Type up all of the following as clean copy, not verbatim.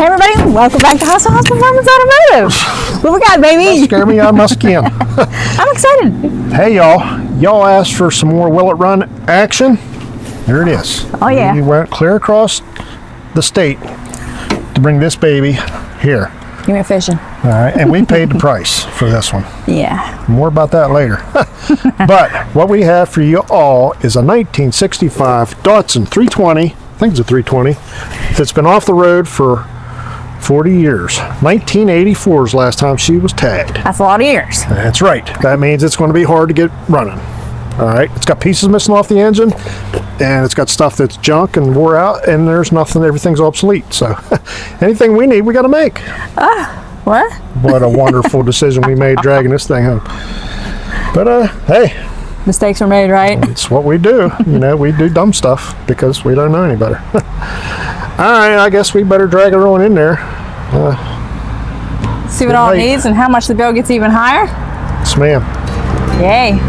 Hey everybody, welcome back to Hustle Performance Automotive. What we got, baby? That scared me out of my skin. I'm excited. Hey y'all asked for some more Will It Run action. Here it is. Oh yeah. We went clear across the state to bring this baby here. You went fishing. All right, and we paid the price for this one. Yeah. More about that later. But what we have for you all is a 1965 Datsun 320, I think it's a 320, that's been off the road for 40 years. 1984 is last time she was tagged. That's a lot of years. That's right. That means it's going to be hard to get running. All right. It's got pieces missing off the engine, and it's got stuff that's junk and wore out, and there's nothing. Everything's obsolete. So anything we need, we got to make. What? What a wonderful decision we made dragging this thing home. But hey, Mistakes were made, right? it's what we do. You know, we do dumb stuff because we don't know any better. All right, I guess we better drag her on in there. See what all it needs and how much the bill gets even higher? Yes, ma'am. Yay.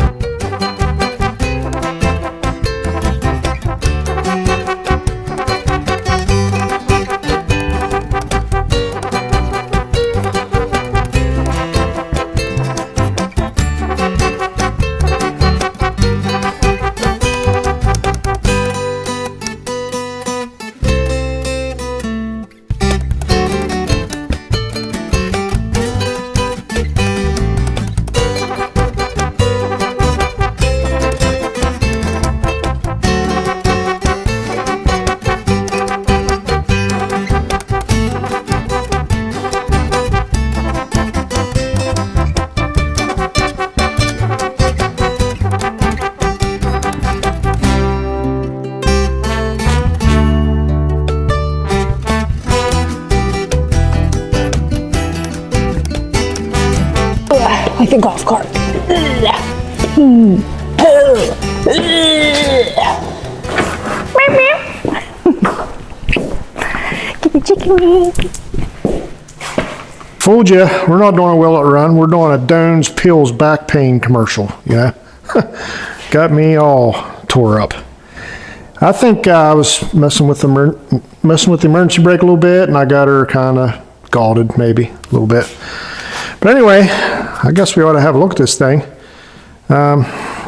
Like a golf cart. Get the chicken wing. Fooled you. We're not doing a Will It Run. We're doing a Doan's Pills back pain commercial. You know, got me all tore up. I think I was messing with the emergency brake a little bit, and I got her kind of scalded, maybe a little bit. But anyway, I guess we ought to have a look at this thing.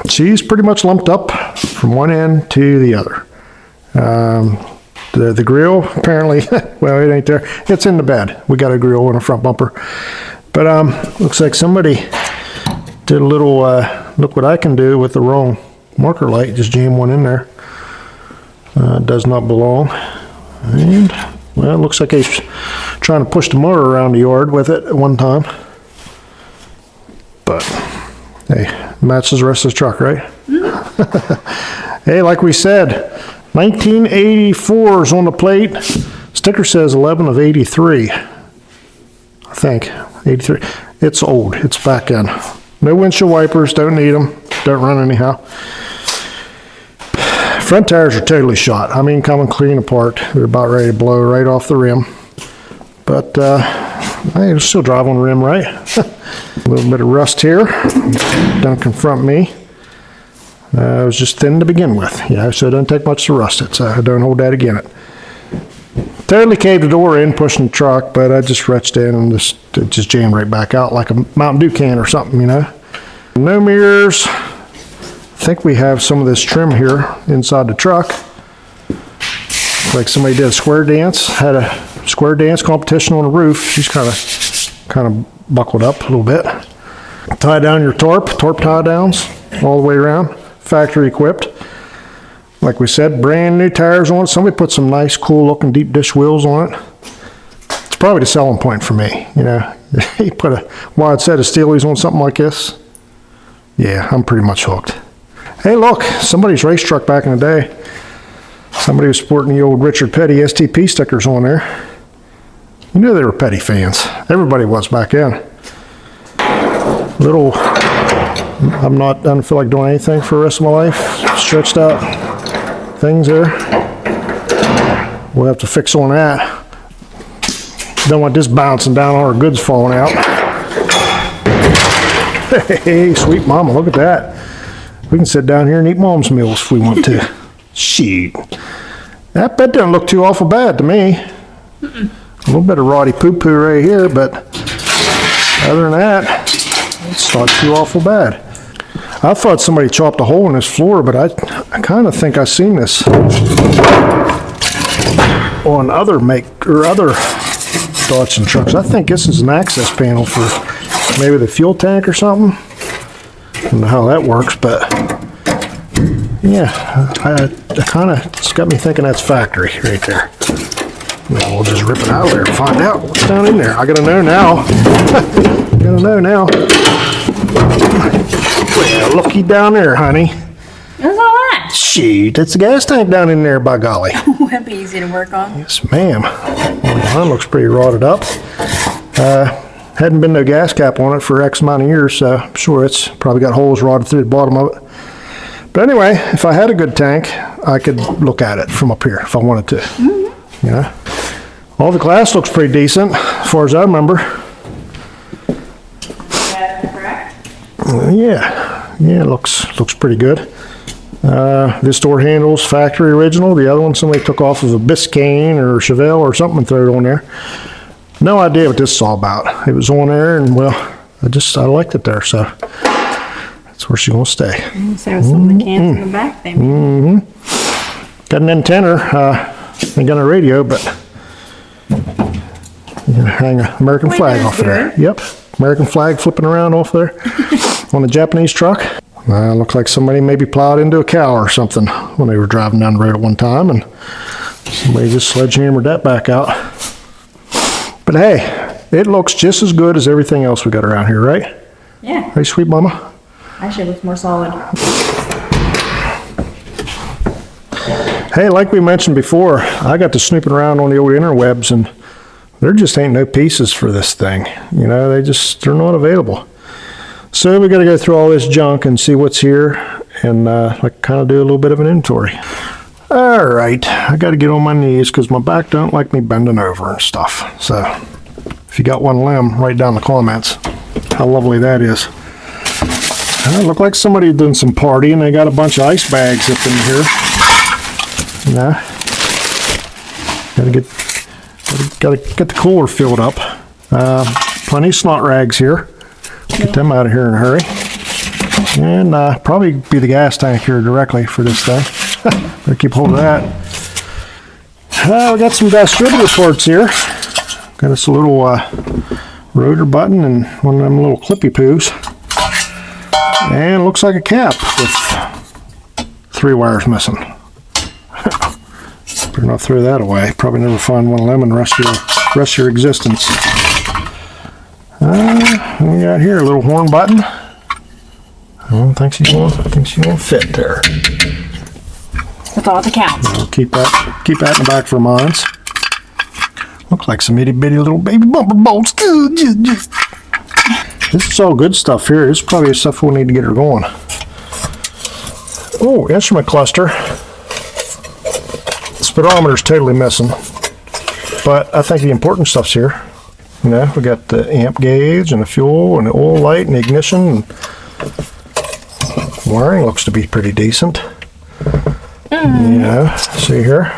She's pretty much lumped up from one end to the other. The grill, apparently, well, it ain't there. It's in the bed. We got a grill and a front bumper. But looks like somebody did a little, look what I can do with the wrong marker light. Just jam one in there. Does not belong. And, well, it looks like he's trying to push the motor around the yard with it at one time. But, hey, matches the rest of the truck, right? Hey, like we said, 1984 is on the plate. Sticker says 11 of 83. I think, 83. It's old, it's back in. No windshield wipers, don't need them. Don't run anyhow. Front tires are totally shot. I mean, coming clean apart. They're about ready to blow right off the rim. But, hey, it'll still drive on the rim, right? A little bit of rust here. Don't confront me. It was just thin to begin with, you know, so it doesn't take much to rust it, so I don't hold that against it. Totally caved the door in, pushing the truck, but I just reached in and it just jammed right back out like a Mountain Dew can or something, you know. No mirrors. I think we have some of this trim here inside the truck. Like somebody did a square dance, had a square dance competition on the roof. She's kind of buckled up a little bit. Tie down your torp tie downs all the way around, factory equipped. Like we said, brand new tires on it. Somebody put some nice, cool looking deep dish wheels on it. It's probably the selling point for me, you know. You put a wide set of Steelies on something like this. Yeah, I'm pretty much hooked. Hey, look, somebody's race truck back in the day. Somebody was sporting the old Richard Petty STP stickers on there. You knew they were Petty fans. Everybody was back then. Little, I don't feel like doing anything for the rest of my life. Stretched out things there. We'll have to fix on that. Don't want this bouncing down, all our goods falling out. Hey, sweet mama, look at that. We can sit down here and eat mom's meals if we want to. Shoot. That doesn't look too awful bad to me. little bit of rotty poo-poo right here, but other than that, it's not too awful bad. I thought somebody chopped a hole in this floor, but I kind of think I've seen this on other Datsun trucks. I think this is an access panel for maybe the fuel tank or something. I don't know how that works, but yeah, it's got me thinking that's factory right there. Well, we'll just rip it out of there and find out what's down in there. I gotta know now. Gotta know now. Well, looky down there, honey. What's all that? Shoot, that's the gas tank down in there, by golly. That'd be easy to work on. Yes, ma'am. Well, the gun looks pretty rotted up. Hadn't been no gas cap on it for X amount of years, so I'm sure it's probably got holes rotted through the bottom of it. But anyway, if I had a good tank, I could look at it from up here if I wanted to. You know, all the glass looks pretty decent, as far as I remember. Correct? Yeah, it looks pretty good. This door handle's factory original. The other one somebody took off of a Biscayne or Chevelle or something and threw it on there. No idea what this is all about. It was on there, and well, I liked it there, so that's where she's gonna stay. So some of the cans in the back there. Got an antenna. Ain't got a radio, but you can hang an American flag off there. Yep, American flag flipping around off there on a Japanese truck. Looks like somebody maybe plowed into a cow or something when they were driving down the road at one time, and somebody just sledgehammered that back out. But hey, it looks just as good as everything else we got around here, right? Yeah. Hey, sweet mama. Actually, it looks more solid. Hey, like we mentioned before, I got to snooping around on the old interwebs, and there just ain't no pieces for this thing. You know, they're not available. So we got to go through all this junk and see what's here, and like kind of do a little bit of an inventory. All right, I got to get on my knees because my back don't like me bending over and stuff. So if you got one limb, write down in the comments how lovely that is. It looked like somebody done some partying. They got a bunch of ice bags up in here. You know, gotta get the cooler filled up. Plenty of snot rags here. Get them out of here in a hurry. And probably be the gas tank here directly for this thing. Better keep hold of that. We got some distributor parts here. Got us a little rotor button and one of them little clippy poos. And it looks like a cap with 3 wires missing. Better not throw that away. Probably never find one of them in the rest of your existence. We got here a little horn button. I don't think she's gonna fit there. That's all that counts. I'll keep that in the back for mines. Looks like some itty bitty little baby bumper bolts. This is all good stuff here. This is probably stuff we'll need to get her going. Oh, instrument cluster. The speedometer's totally missing, but I think the important stuff's here. You know, we got the amp gauge and the fuel and the oil light and the ignition. And wiring looks to be pretty decent. Yeah, see here?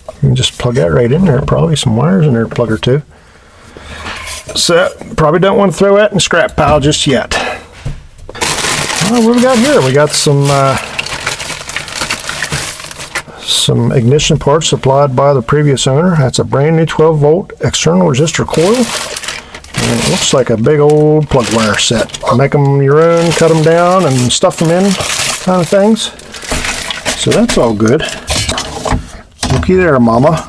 You can just plug that right in there. Probably some wires in there to plug her to. So, probably don't want to throw that in the scrap pile just yet. Well, what do we got here? We got some ignition parts supplied by the previous owner. That's a brand new 12-volt external resistor coil. And it looks like a big old plug wire set. Make them your own, cut them down, and stuff them in kind of things. So that's all good. Looky there, mama.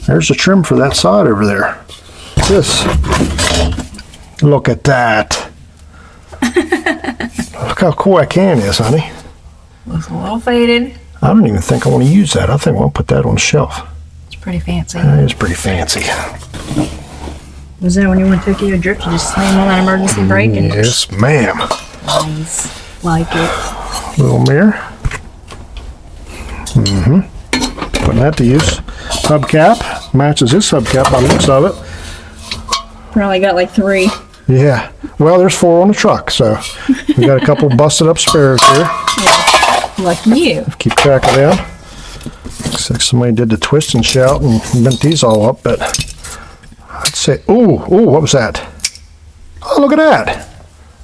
There's the trim for that side over there. What's this? Look at that. Look how cool that can is, honey. Looks a little faded. I don't even think I want to use that. I think I want to put that on the shelf. It's pretty fancy. That is pretty fancy. Was that when you went to Tokyo Drift, you just slam on that emergency brake? And Yes, ma'am. nice. Like it. Little mirror. Putting that to use. Hubcap. Matches this hubcap by the looks of it. Probably got like 3. Yeah. Well, there's 4 on the truck, so we got a couple busted up spares here. Like you. Keep track of them. Looks like somebody did the twist and shout and bent these all up, but Let's see. Ooh, what was that? Oh, look at that.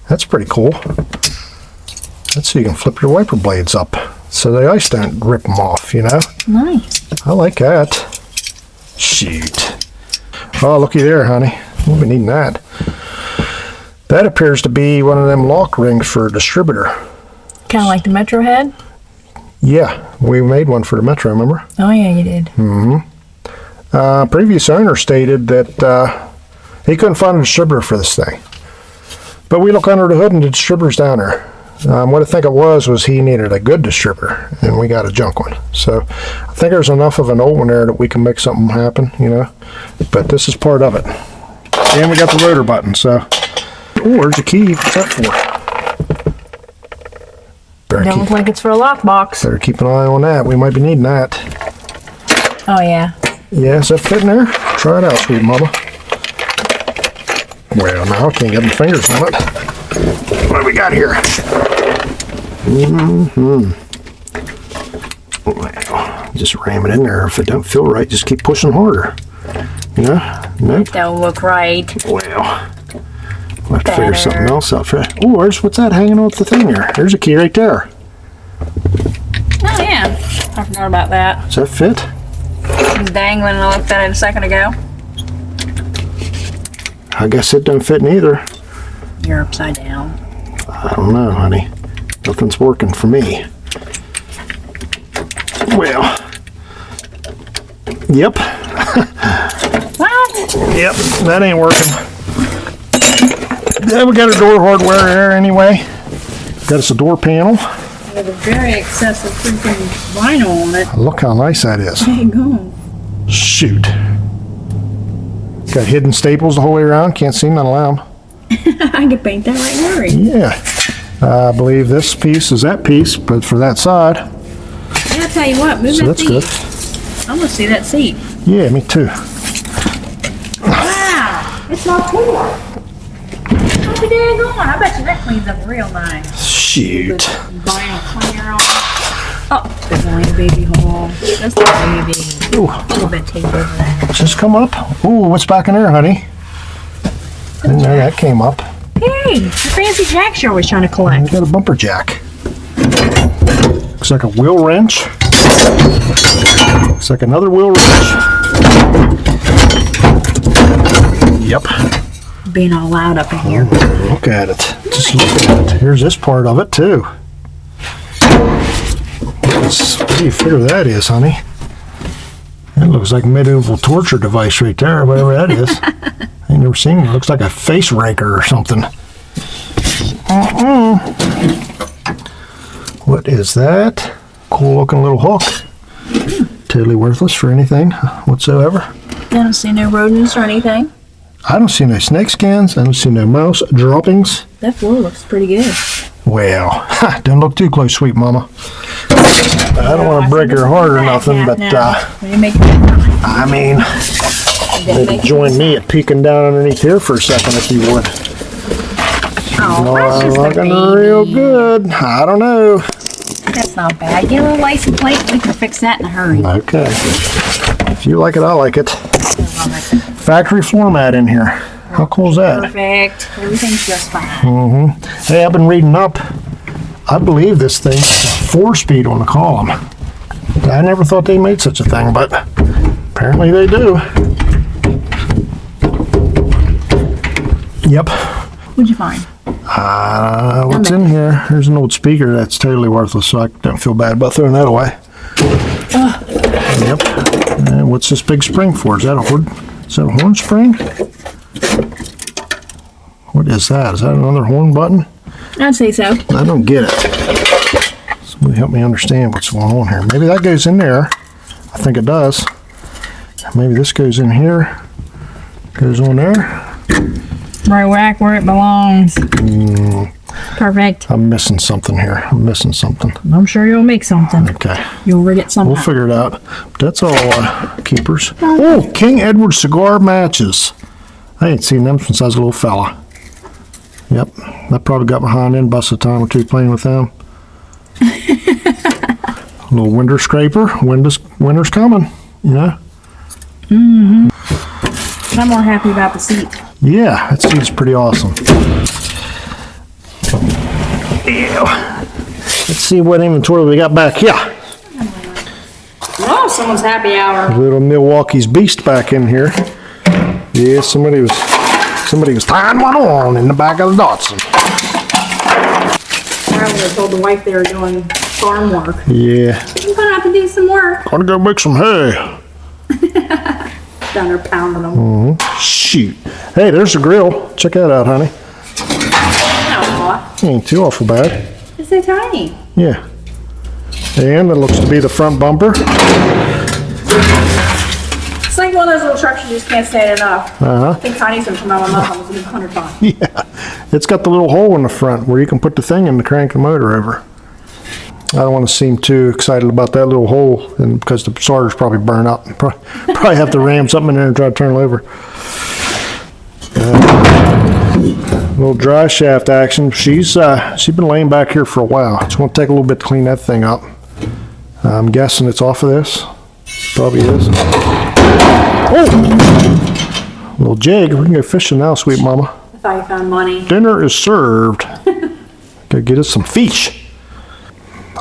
That's pretty cool. That's so you can flip your wiper blades up so the ice don't rip them off, you know? Nice. I like that. Shoot. Oh, looky there, honey. We'll be needing that. That appears to be one of them lock rings for a distributor. Kind of like the Metro head? Yeah, we made one for the Metro, remember? Oh, yeah, you did. Previous owner stated that he couldn't find a distributor for this thing. But we look under the hood and the distributor's down there. What I think it was he needed a good distributor, and we got a junk one. So I think there's enough of an old one there that we can make something happen, you know. But this is part of it. And we got the rotor button, so. Oh, there's a key. What's that for? Don't look like it's for a lockbox. Better keep an eye on that. We might be needing that. Oh, yeah. Yeah, is that fitting there? Try it out, sweet mama. Well, now I can't get my fingers on it. What do we got here? Well, just ram it in there. If it don't feel right, just keep pushing harder. You know? Nope. Don't look right. Well, we'll have to figure something else out for that. Oh, what's that hanging off the thing there? There's a key right there. Oh, yeah. I forgot about that. Does that fit? It was dangling and I looked at it a second ago. I guess it don't fit neither. You're upside down. I don't know, honey. Nothing's working for me. Well, yep. What? Yep, that ain't working. Yeah, we got our door hardware there anyway. Got us a door panel. With a very excessive freaking vinyl on it. Look how nice that is. Dang on. Shoot. Got hidden staples the whole way around. Can't see none of them. I could paint that right Murray. Yeah. I believe this piece is that piece, but for that side. Yeah, I'll tell you what, move So that that's seat. good. I want to see that seat. Yeah, me too. Wow, it's all torn. How dang on? I bet you that cleans up real nice. Shoot. Vinyl cleaner on. Oh, there's only a baby hole. That's the baby. Ooh. A little bit tape over that. Just come up. Ooh, what's back in there, honey? Didn't know that came up. Hey, the fancy jacks you're always trying to We collect. got a bumper jack. Looks like a wheel wrench. Looks like another wheel wrench. Yep. Being all loud up in here. Look at it. Just look at it. Here's this part of it too. What do you figure that is, honey? That looks like a medieval torture device right there, whatever that is. I ain't never seen it. It looks like a face raker or something. What is that? Cool looking little hook. Totally worthless for anything whatsoever. I don't see no rodents or anything. I don't see no snake skins. I don't see no mouse droppings. That floor looks pretty good. Well, don't look too close, sweet mama. I don't want to break your heart or nothing, but When you make it fine. I mean, maybe join me at peeking down underneath here for a second if you would. Oh, No, that's I'm just a looking baby. real good. I don't know. That's not bad. Get a little license plate. We can fix that in a hurry. Okay. If you like it, I like it. Factory floor mat in here. How cool is that? Perfect. Everything's just fine. Hey, I've been reading up. I believe this thing is a 4-speed on the column. I never thought they made such a thing, but apparently they do. Yep. What'd you find? What's in here? There's an old speaker that's totally worthless, so I don't feel bad about throwing that away. Yep. And what's this big spring for? Is that a horn spring? What is that? Is that another horn button? I'd say so. I don't get it. Somebody help me understand what's going on here. Maybe that goes in there. I think it does. Maybe this goes in here. Goes on there. Right whack where it belongs. Perfect. I'm missing something here. I'm missing something. I'm sure you'll make something. Okay. You'll rig it somehow. We'll figure it out. That's all keepers. Oh, King Edward cigar matches. I ain't seen them since I was a little fella. Yep. I probably got behind in, busted a time or two playing with them. A little window scraper. Winter's coming, you know? Oh, I'm more happy about the seat. Yeah, that seat's pretty awesome. Yeah. Let's see what inventory we got back here. Oh, someone's happy hour. Little Milwaukee's Beast back in here. Yeah, somebody was tying one on in the back of the Datsun. I would have told the wife they were doing farm work. Yeah. I'm gonna have to do some work. Gonna go make some hay. Down there pounding them. Shoot. Hey, there's the grill. Check that out, honey. Oh, Ain't too awful bad. it's so tiny. Yeah. And it looks to be the front bumper. It's like one of those little trucks you just can't say it enough. Uh-huh. I think Tiny's gonna come out of my mouth almost 100 times. Yeah. It's got the little hole in the front where you can put the thing in to crank the motor over. I don't want to seem too excited about that little hole, and because the solder's probably burn up. Probably have to ram something in there and try to turn it over. Little dry shaft action. She's been laying back here for a while. It's going to take a little bit to clean that thing up. I'm guessing it's off of this. Probably is. Oh! Little jig. We can go fishing now, sweet mama. I thought you found money. Dinner is served. Gotta get us some fish.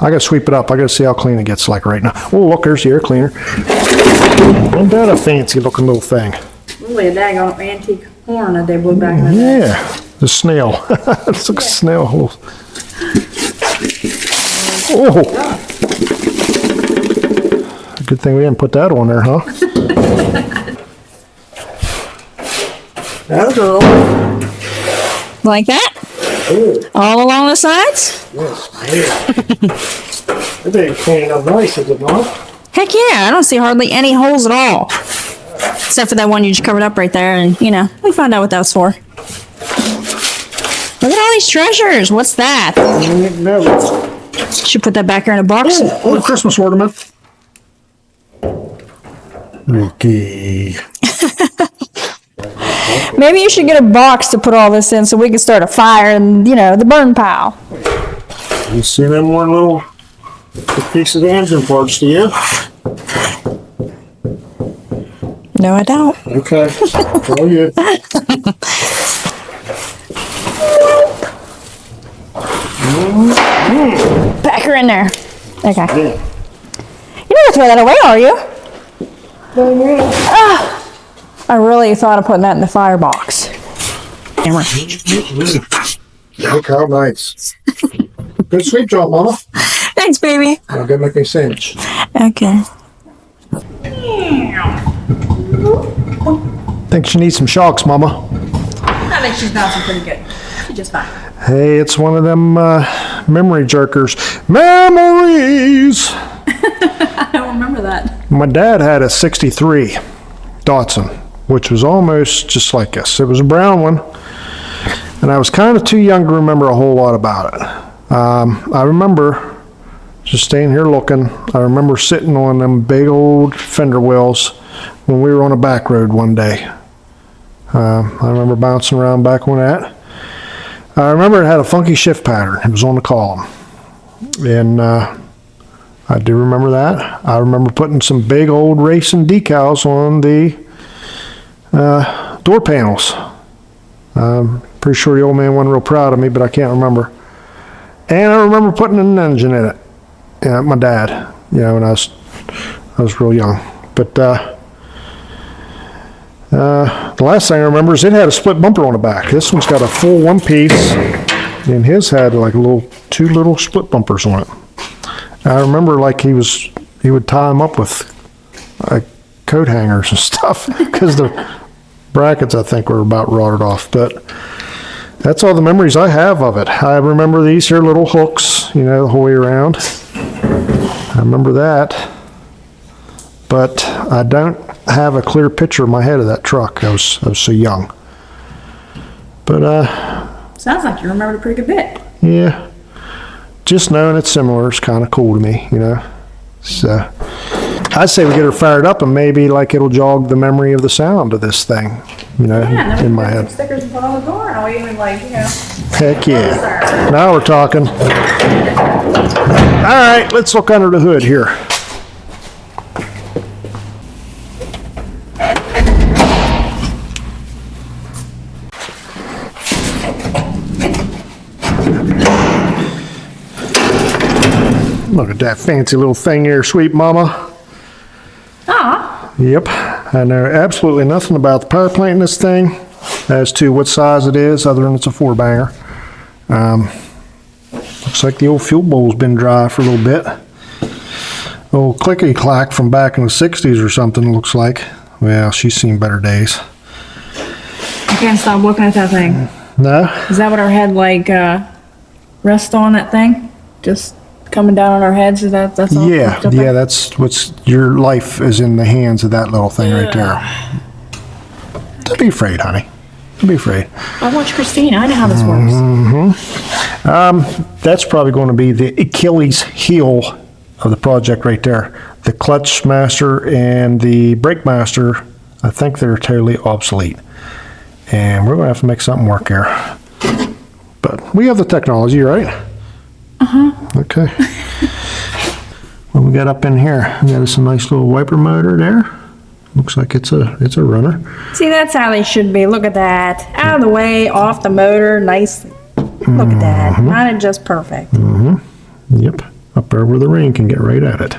I gotta sweep it up. I gotta see how clean it gets like right now. Oh, look, there's the air cleaner. Isn't that a fancy looking little thing? Really a daggone antique horn that they blew back in the day. Yeah, the snail. It's like a snail hole. Oh! Good thing we didn't put that on there, huh? That girl. Like that? Ooh. All along the sides? Yes, they cleaned up nice, is it not? Heck yeah, I don't see hardly any holes at all. Except for that one you just covered up right there, and, you know, we found out what that was for. Look at all these treasures. What's that? Should put that back here in a box. Oh, a Christmas ornament. Okay. Maybe you should get a box to put all this in so we can start a fire and, you know, the burn pile. You see them one little pieces of engine parts, do you? No, I don't. Okay. Oh, yeah. Pack her in there. Okay. Yeah. You're not gonna throw that away, are you? Ah, I really thought of putting that in the firebox. Camera. Look how nice. Good sweep job, Mama. Thanks, baby. Now go make me a sandwich. Okay. Think she needs some shocks, Mama. I think she's bouncing pretty good. She's just fine. Hey, it's one of them memory jerkers. Memories! I don't remember that. My dad had a 63 Datsun, which was almost just like this. It was a brown one, and I was kind of too young to remember a whole lot about it. I remember just staying here looking. I remember sitting on them big old fender wells when we were on a back road one day. I remember bouncing around back on that. I remember it had a funky shift pattern. It was on the column. And I do remember that. I remember putting some big old racing decals on the door panels. I'm pretty sure the old man wasn't real proud of me, but I can't remember. And I remember putting an engine in it. Yeah, my dad, you know, when I was real young. But the last thing I remember is it had a split bumper on the back. This one's got a full one piece, and his had like two little split bumpers on it. I remember like he would tie them up with like coat hangers and stuff because the brackets I think were about rotted off. But that's all the memories I have of it. I remember these here little hooks, you know, the whole way around. I remember that, but I don't have a clear picture in my head of that truck. I was so young. But Sounds like you remembered a pretty good bit. yeah, just knowing it's similar is kind of cool to me, you know. So I'd say we get her fired up and maybe like it'll jog the memory of the sound of this thing, you know, Yeah, and then in we my put some head. stickers and put on the door, and I'll even like, you know. Heck yeah. Now we're talking. All right, let's look under the hood here. Look at that fancy little thing there, sweet mama. Ah, Yep, I know absolutely nothing about the power plant in this thing as to what size it is, other than it's a 4-banger. Looks like the old fuel bowl's been dry for a little bit. Old clickety clack from back in the 60s or something, looks like. Well, she's seen better days. I can't stop looking at that thing. No? Is that what our head rest on, that thing? Just coming down on our heads? Is that's all? Yeah, yeah, that's what's, your life is in the hands of that little thing right there. Don't be afraid, honey. Don't be afraid. I watch Christina. I know how this works. That's probably going to be the Achilles heel of the project right there. The clutch master and the brake master, I think they're totally obsolete. And we're going to have to make something work here. But we have the technology, right? Uh-huh. Okay. What we got up in here? We got us a nice little wiper motor there. Looks like it's a runner. See, that's how they should be. Look at that. Out of the way, off the motor, nice. Look at that. Mine is just perfect. Yep. Up there where the rain can get right at it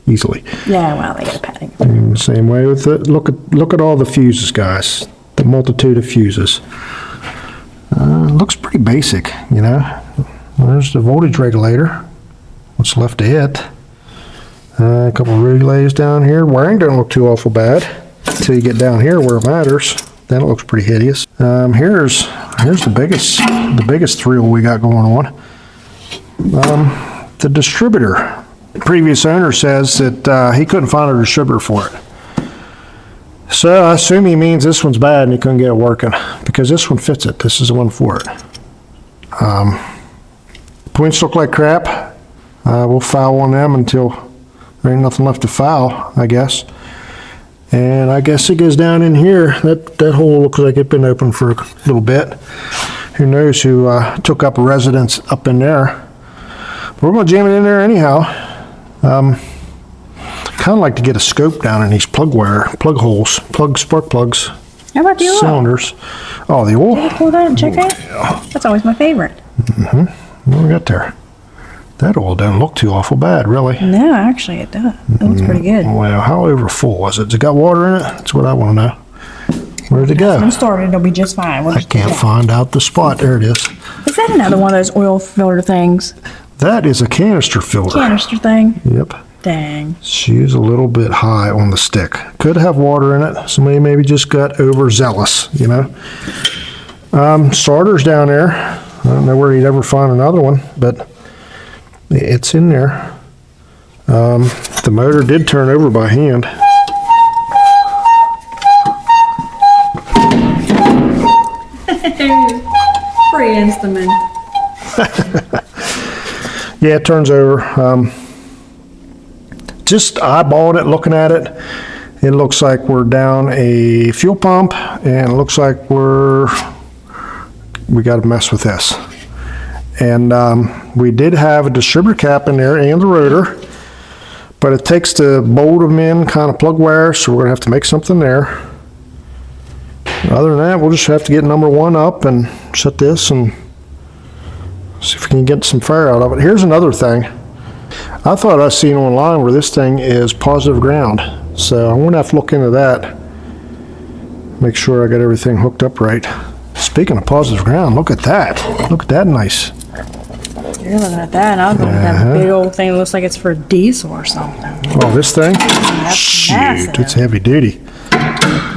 easily. Yeah, well, they got a padding. And the same way with the, look at all the fuses, guys. The multitude of fuses. Looks pretty basic, you know. There's the voltage regulator. What's left of it. A couple of relays down here. Wiring don't look too awful bad until you get down here where it matters. Then it looks pretty hideous. Here's the biggest thrill we got going on. The distributor. The previous owner says that he couldn't find a distributor for it. So I assume he means this one's bad and he couldn't get it working, because this one fits it. This is the one for it. Points look like crap. We'll foul on them until there ain't nothing left to foul, I guess. And I guess it goes down in here. That hole looks like it's been open for a little bit. Who knows who took up a residence up in there. But we're going to jam it in there anyhow. Kind of like to get a scope down in these plug holes, spark plugs, How about the oil? cylinders. Oh, the oil? Can you pull that and check it? That's always my favorite. What do we got there? That oil doesn't look too awful bad, really. No, actually it does. It looks pretty good. Well, how over full was it? Has it got water in it? That's what I want to know. Where'd it When go? started, it'll be just fine. We'll I just can't find out the spot. There it is. Is that another one of those oil filter things? That is a canister filter. Canister thing? Yep. Dang. She's a little bit high on the stick. Could have water in it. Somebody maybe just got overzealous, you know. Starter's down there. I don't know where you'd ever find another one, but it's in there. The motor did turn over by hand. Free instrument. Yeah, it turns over. Just eyeballing it, looking at it, it looks like we're down a fuel pump, and it looks like we got to mess with this. And we did have a distributor cap in there and the rotor, but it takes to bolt them in kind of plug wire, so we're gonna have to make something there. Other than that, we'll just have to get number one up and set this and see if we can get some fire out of it. Here's another thing. I thought I seen online where this thing is positive ground, so I'm gonna have to look into that. Make sure I got everything hooked up right. Speaking of positive ground, look at that. Look at that nice. You're looking at that, and I'll go with that big old thing that looks like it's for diesel or something. Oh, this thing? That's Shoot, massive. it's heavy duty.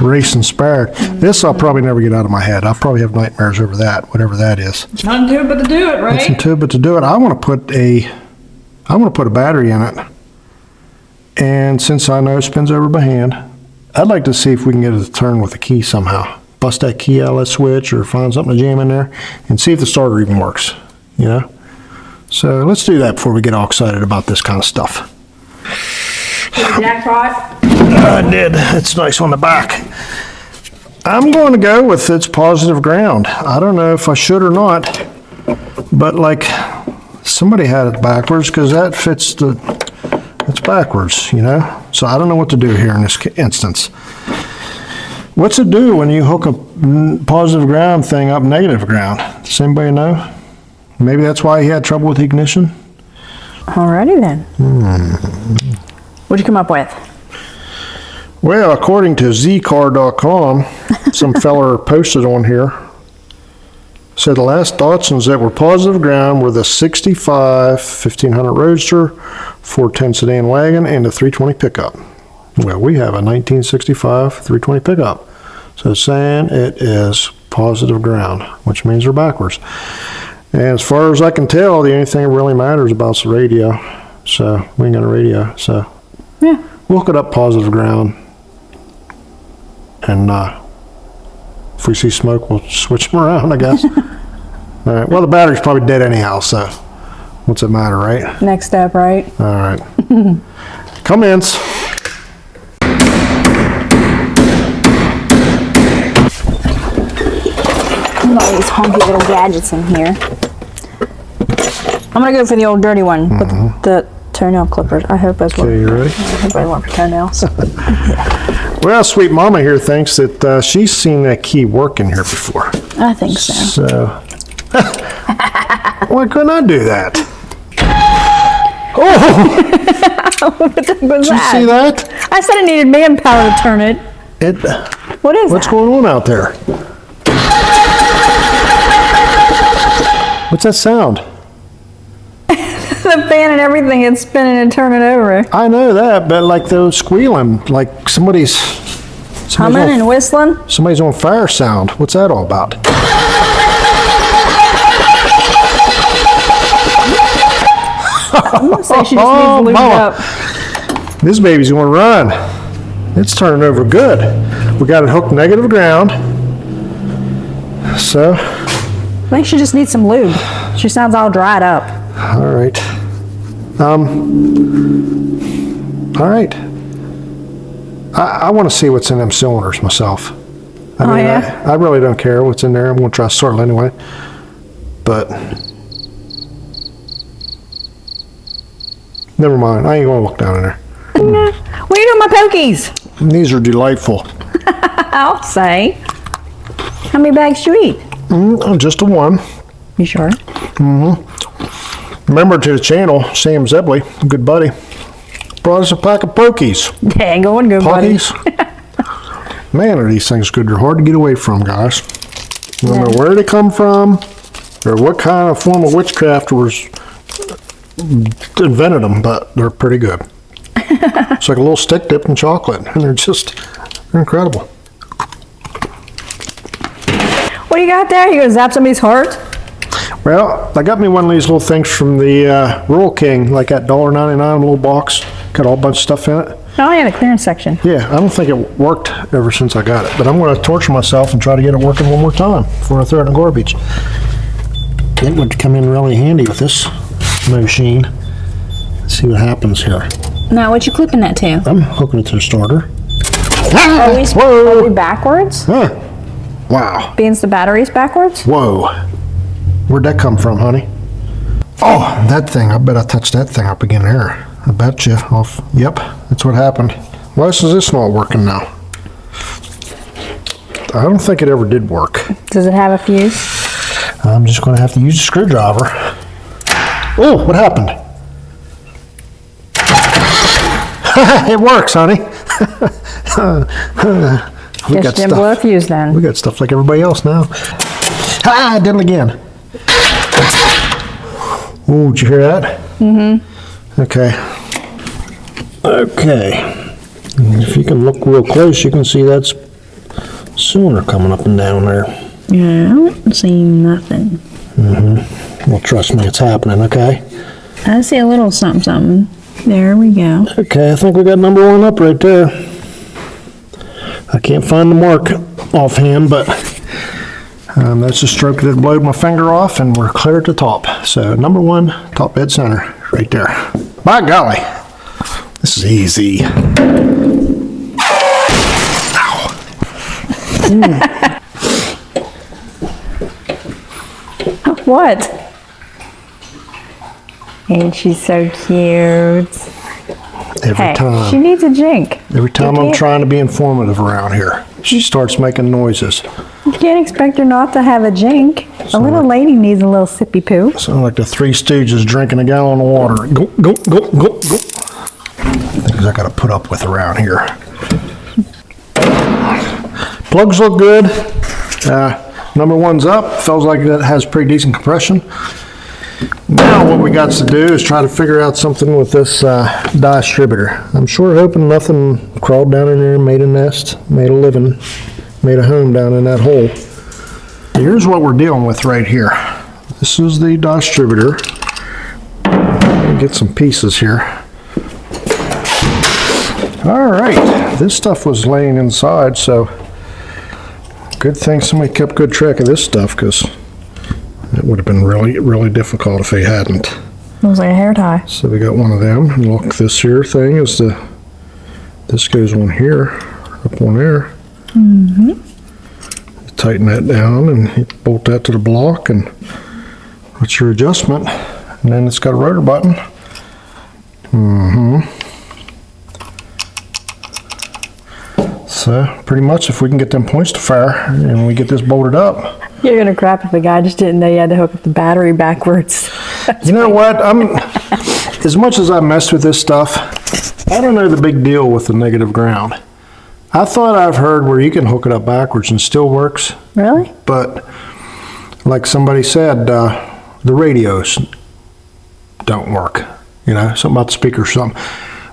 Race inspired. This I'll probably never get out of my head. I'll probably have nightmares over that, whatever that is. Nothing to it but to do it, Nothing right? to it but to do it. I want to put a battery in it. And since I know it spins over by hand, I'd like to see if we can get it to turn with a key somehow. Bust that key out of that switch or find something to jam in there and see if the starter even works, you know? So let's do that before we get all excited about this kind of stuff. Jackpot. I did. It's nice on the back. I'm going to go with its positive ground. I don't know if I should or not, but like somebody had it backwards because that fits it's backwards, you know? So I don't know what to do here in this instance. What's it do when you hook a positive ground thing up negative ground? Does anybody know? Maybe that's why he had trouble with the ignition. Alrighty then. What'd you come up with? Well, according to zcar.com, some feller posted on here, said the last Datsuns that were positive ground were the 65 1500 Roadster, 410 sedan wagon, and the 320 pickup. Well, we have a 1965 320 pickup. So it's saying it is positive ground, which means they're backwards. And as far as I can tell, the only thing that really matters about is the radio. So we ain't got a radio. So Yeah. we'll look it up, positive ground. And if we see smoke, we'll switch them around, I guess. All right. Well, the battery's probably dead anyhow, so what's it matter, right? Next step, right? All right. Comments. All these honky little gadgets in here. I'm gonna go for the old dirty one with the toenail clippers. I hope those work. Okay, you ready? I hope I work for toenails. Well, sweet mama here thinks that she's seen that key work in here before. I think so. So, why couldn't I do that? Oh! What the heck was Did you see that? I said it needed manpower to turn it. What is What's that? going on out there? What's that sound? The fan and everything, it's spinning and turning over. I know that, but like those squealing, like somebody's Humming and whistling. somebody's on fire sound. What's that all about? I'm gonna say she just needs to lube it Mama. up. This baby's gonna run. It's turning over good. We got it hooked negative ground. So, I think she just needs some lube. She sounds all dried up. all right. All right. I want to see what's in them cylinders myself. I mean, yeah? I really don't care what's in there. I'm going to try to sort it anyway. But, never mind. I ain't going to look down in there. What are you doing with my pokies? These are delightful. I'll say. How many bags do you eat? Just a one. You sure? Member to the channel, Sam Zebley, good buddy, brought us a pack of pokies. Dang, going good, buddy. Pokies. Man, are these things good. They're hard to get away from, guys. No matter where they come from or what kind of form of witchcraft was invented them, but they're pretty good. It's like a little stick dipped in chocolate, and they're incredible. What do you got there? You gonna zap somebody's heart? Well, I got me one of these little things from the Rural King, like that $1.99 little box. Got a whole bunch of stuff in it. Oh yeah, the clearance section. Yeah, I don't think it worked ever since I got it, but I'm going to torture myself and try to get it working one more time before I throw it in the garbage. It would come in really handy with this machine. Let's see what happens here. Now, what you clipping that to? I'm hooking it to the starter. Are we Whoa! backwards? Huh. Wow. Means the battery's backwards? Whoa. Where'd that come from, honey? Oh, that thing. I bet I touched that thing up again there. I bet you. Yep, that's what happened. Why is this not working now? I don't think it ever did work. Does it have a fuse? I'm just going to have to use a screwdriver. Oh, what happened? It works, honey. We Guess got you didn't blow a fuse then. We got stuff like everybody else now. I did it again. Oh, did you hear that? Mm-hmm. Okay. Okay. And if you can look real close, you can see that's cylinder coming up and down there. Yeah, I don't see nothing. Mm-hmm. Well, trust me, it's happening, okay? I see a little something. There we go. Okay, I think we got number one up right there. I can't find the mark offhand, but that's a stroke that blowed my finger off, and we're clear at the top. So number one, top dead center, right there. By golly, this is easy. Ow. What? And she's so cute. Every time. She needs a drink. Every time I'm trying to be informative around here, she starts making noises. You can't expect her not to have a jink. A little lady needs a little sippy poo. Sound like the Three Stooges drinking a gallon of water. Go, go, go, go, go. Things I gotta put up with around here. Plugs look good. Number one's up. Feels like it has pretty decent compression. Now what we got to do is try to figure out something with this distributor. I'm sure hoping nothing crawled down in there and made a nest, made a living, made a home down in that hole. Here's what we're dealing with right here. This is the distributor. Get some pieces here. All right, this stuff was laying inside, so good thing somebody kept good track of this stuff, because it would have been really, really difficult if they hadn't. It was like a hair tie. So we got one of them. And look, this here thing is this goes on here, up on there. Mm-hmm. Tighten that down and you bolt that to the block, and that's your adjustment. And then it's got a rotor button. Mm-hmm. So pretty much if we can get them points to fire and we get this bolted up. You're gonna crap if the guy just didn't know you had to hook up the battery backwards. You know what? As much as I messed with this stuff, I don't know the big deal with the negative ground. I thought I've heard where you can hook it up backwards and still works. Really? But like somebody said, the radios don't work. You know, something about the speaker or something.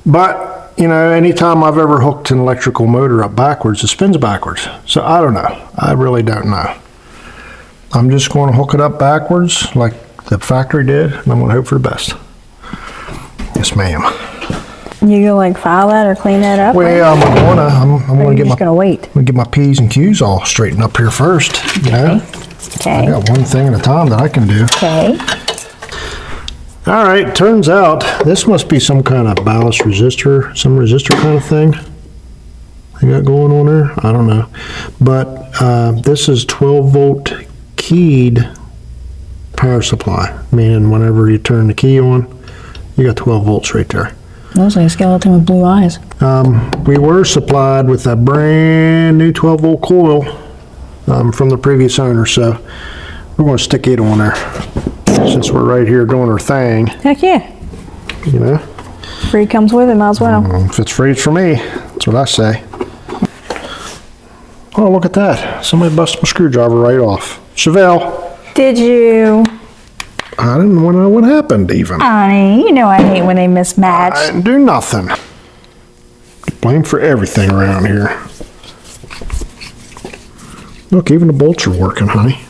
But you know, anytime I've ever hooked an electrical motor up backwards, it spins backwards. So I don't know. I really don't know. I'm just going to hook it up backwards like the factory did, and I'm going to hope for the best. Yes, ma'am. You gonna like file that or clean that up? Well, I'm gonna get my P's and Q's all straightened up here first. You know, Okay. I got one thing at a time that I can do. Okay. All right, turns out this must be some kind of ballast resistor, some resistor kind of thing they got going on there. I don't know. But this is 12 volt keyed power supply, meaning whenever you turn the key on, you got 12 volts right there. Looks like a skeleton with blue eyes. We were supplied with a brand new 12 volt coil from the previous owner, so we're going to stick it on there. Since we're right here doing our thing. Heck yeah. You know? Free comes with it, might as well. If it's free, it's for me. That's what I say. Oh, look at that. Somebody busted my screwdriver right off. Chevelle. Did you? I didn't know what happened even. Honey, you know I hate when they mismatch. I didn't do nothing. Blamed for everything around here. Look, even the bolts are working, honey.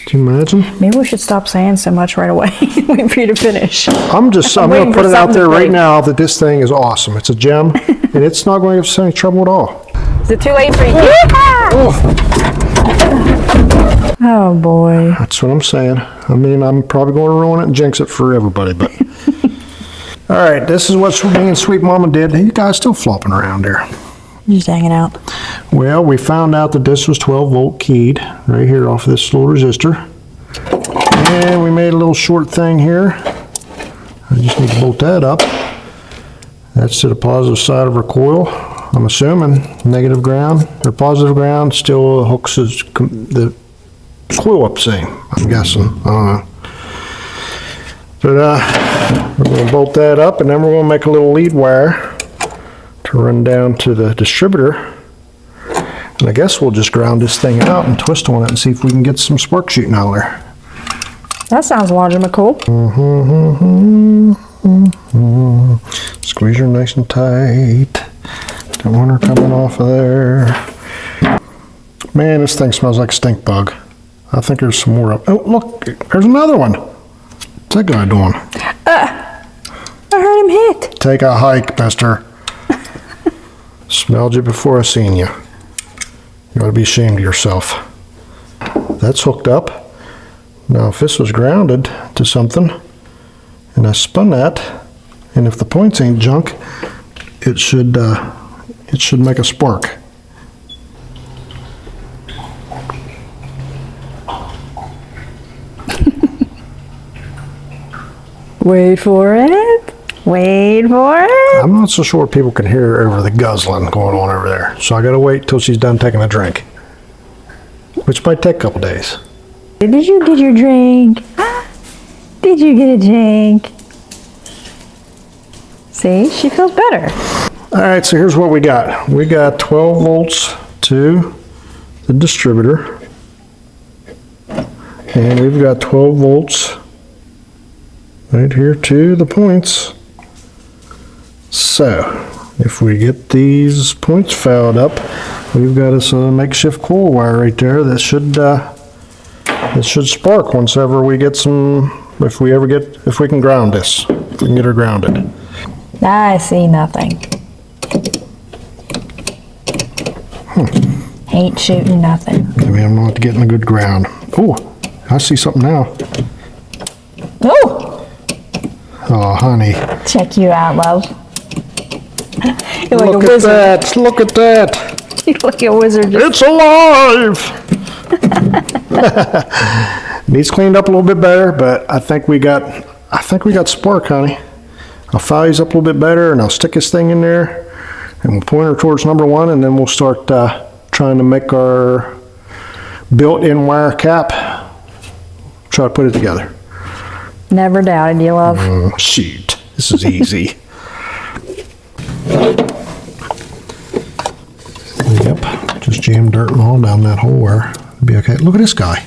Can you imagine? Maybe we should stop saying so much right away. Wait for you to finish. I'm going to put it out there right now that this thing is awesome. It's a gem, and it's not going to give us any trouble at all. Is it too late for you? Oh boy. That's what I'm saying. I mean, I'm probably going to ruin it and jinx it for everybody, but. All right, this is what me and Sweet Mama did. You guys still flopping around there. Just hanging out. Well, we found out that this was 12 volt keyed right here off of this little resistor. And we made a little short thing here. I just need to bolt that up. That's to the positive side of our coil. I'm assuming negative ground or positive ground still hooks the coil up the same. I'm guessing. I don't know. But we're going to bolt that up, and then we're going to make a little lead wire to run down to the distributor. And I guess we'll just ground this thing out and twist on it and see if we can get some spark shooting out of there. That sounds logical. Squeeze her nice and tight. Don't want her coming off of there. Man, this thing smells like a stink bug. I think there's some more up. Oh, look, there's another one. What's that guy doing? I heard him hit. Take a hike, mister. Smelled you before I seen you. You ought to be ashamed of yourself. That's hooked up. Now, if this was grounded to something, and I spun that, and if the points ain't junk, it should make a spark. Wait for it. Wait for it. I'm not so sure people can hear over the guzzling going on over there, so I gotta wait till she's done taking a drink. which might take a couple days. Did you get your drink? Did you get a drink? See, she feels better. All right, so here's what we got. We got 12 volts to the distributor. And we've got 12 volts right here to the points. So, if we get these points fouled up, we've got us a makeshift coil wire right there that should spark once ever we get some, if we can ground this, if we can get her grounded. I see nothing. Ain't shooting nothing. Maybe I'm not getting a good ground. Oh, I see something now. Oh! Oh, honey. Check you out, love. You're like Look a at wizard. that. Look at that. You're like a wizard. It's alive. Needs cleaned up a little bit better, but I think we got spark, honey. I'll foul these up a little bit better, and I'll stick this thing in there, and we'll point her towards number 1, and then we'll start trying to make our built-in wire cap. Try to put it together. Never doubted you, love. Shoot, this is easy. Yep, just jam dirt and all down that hole where it'll be okay. Look at this guy.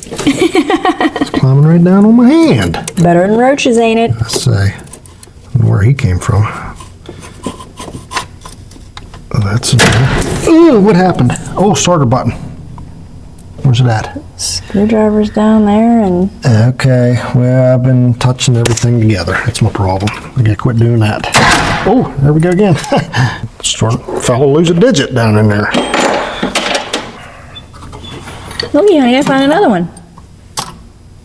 It's climbing right down on my hand. Better than roaches, ain't it? I say, I don't know where he came from. Oh, that's ooh, what happened? Oh, starter button. Where's it at? Screwdriver's down there and... Okay, well, I've been touching everything together. That's my problem. I gotta quit doing that. Oh, there we go again. Fellow lose a digit down in there. Look, honey, I found another one.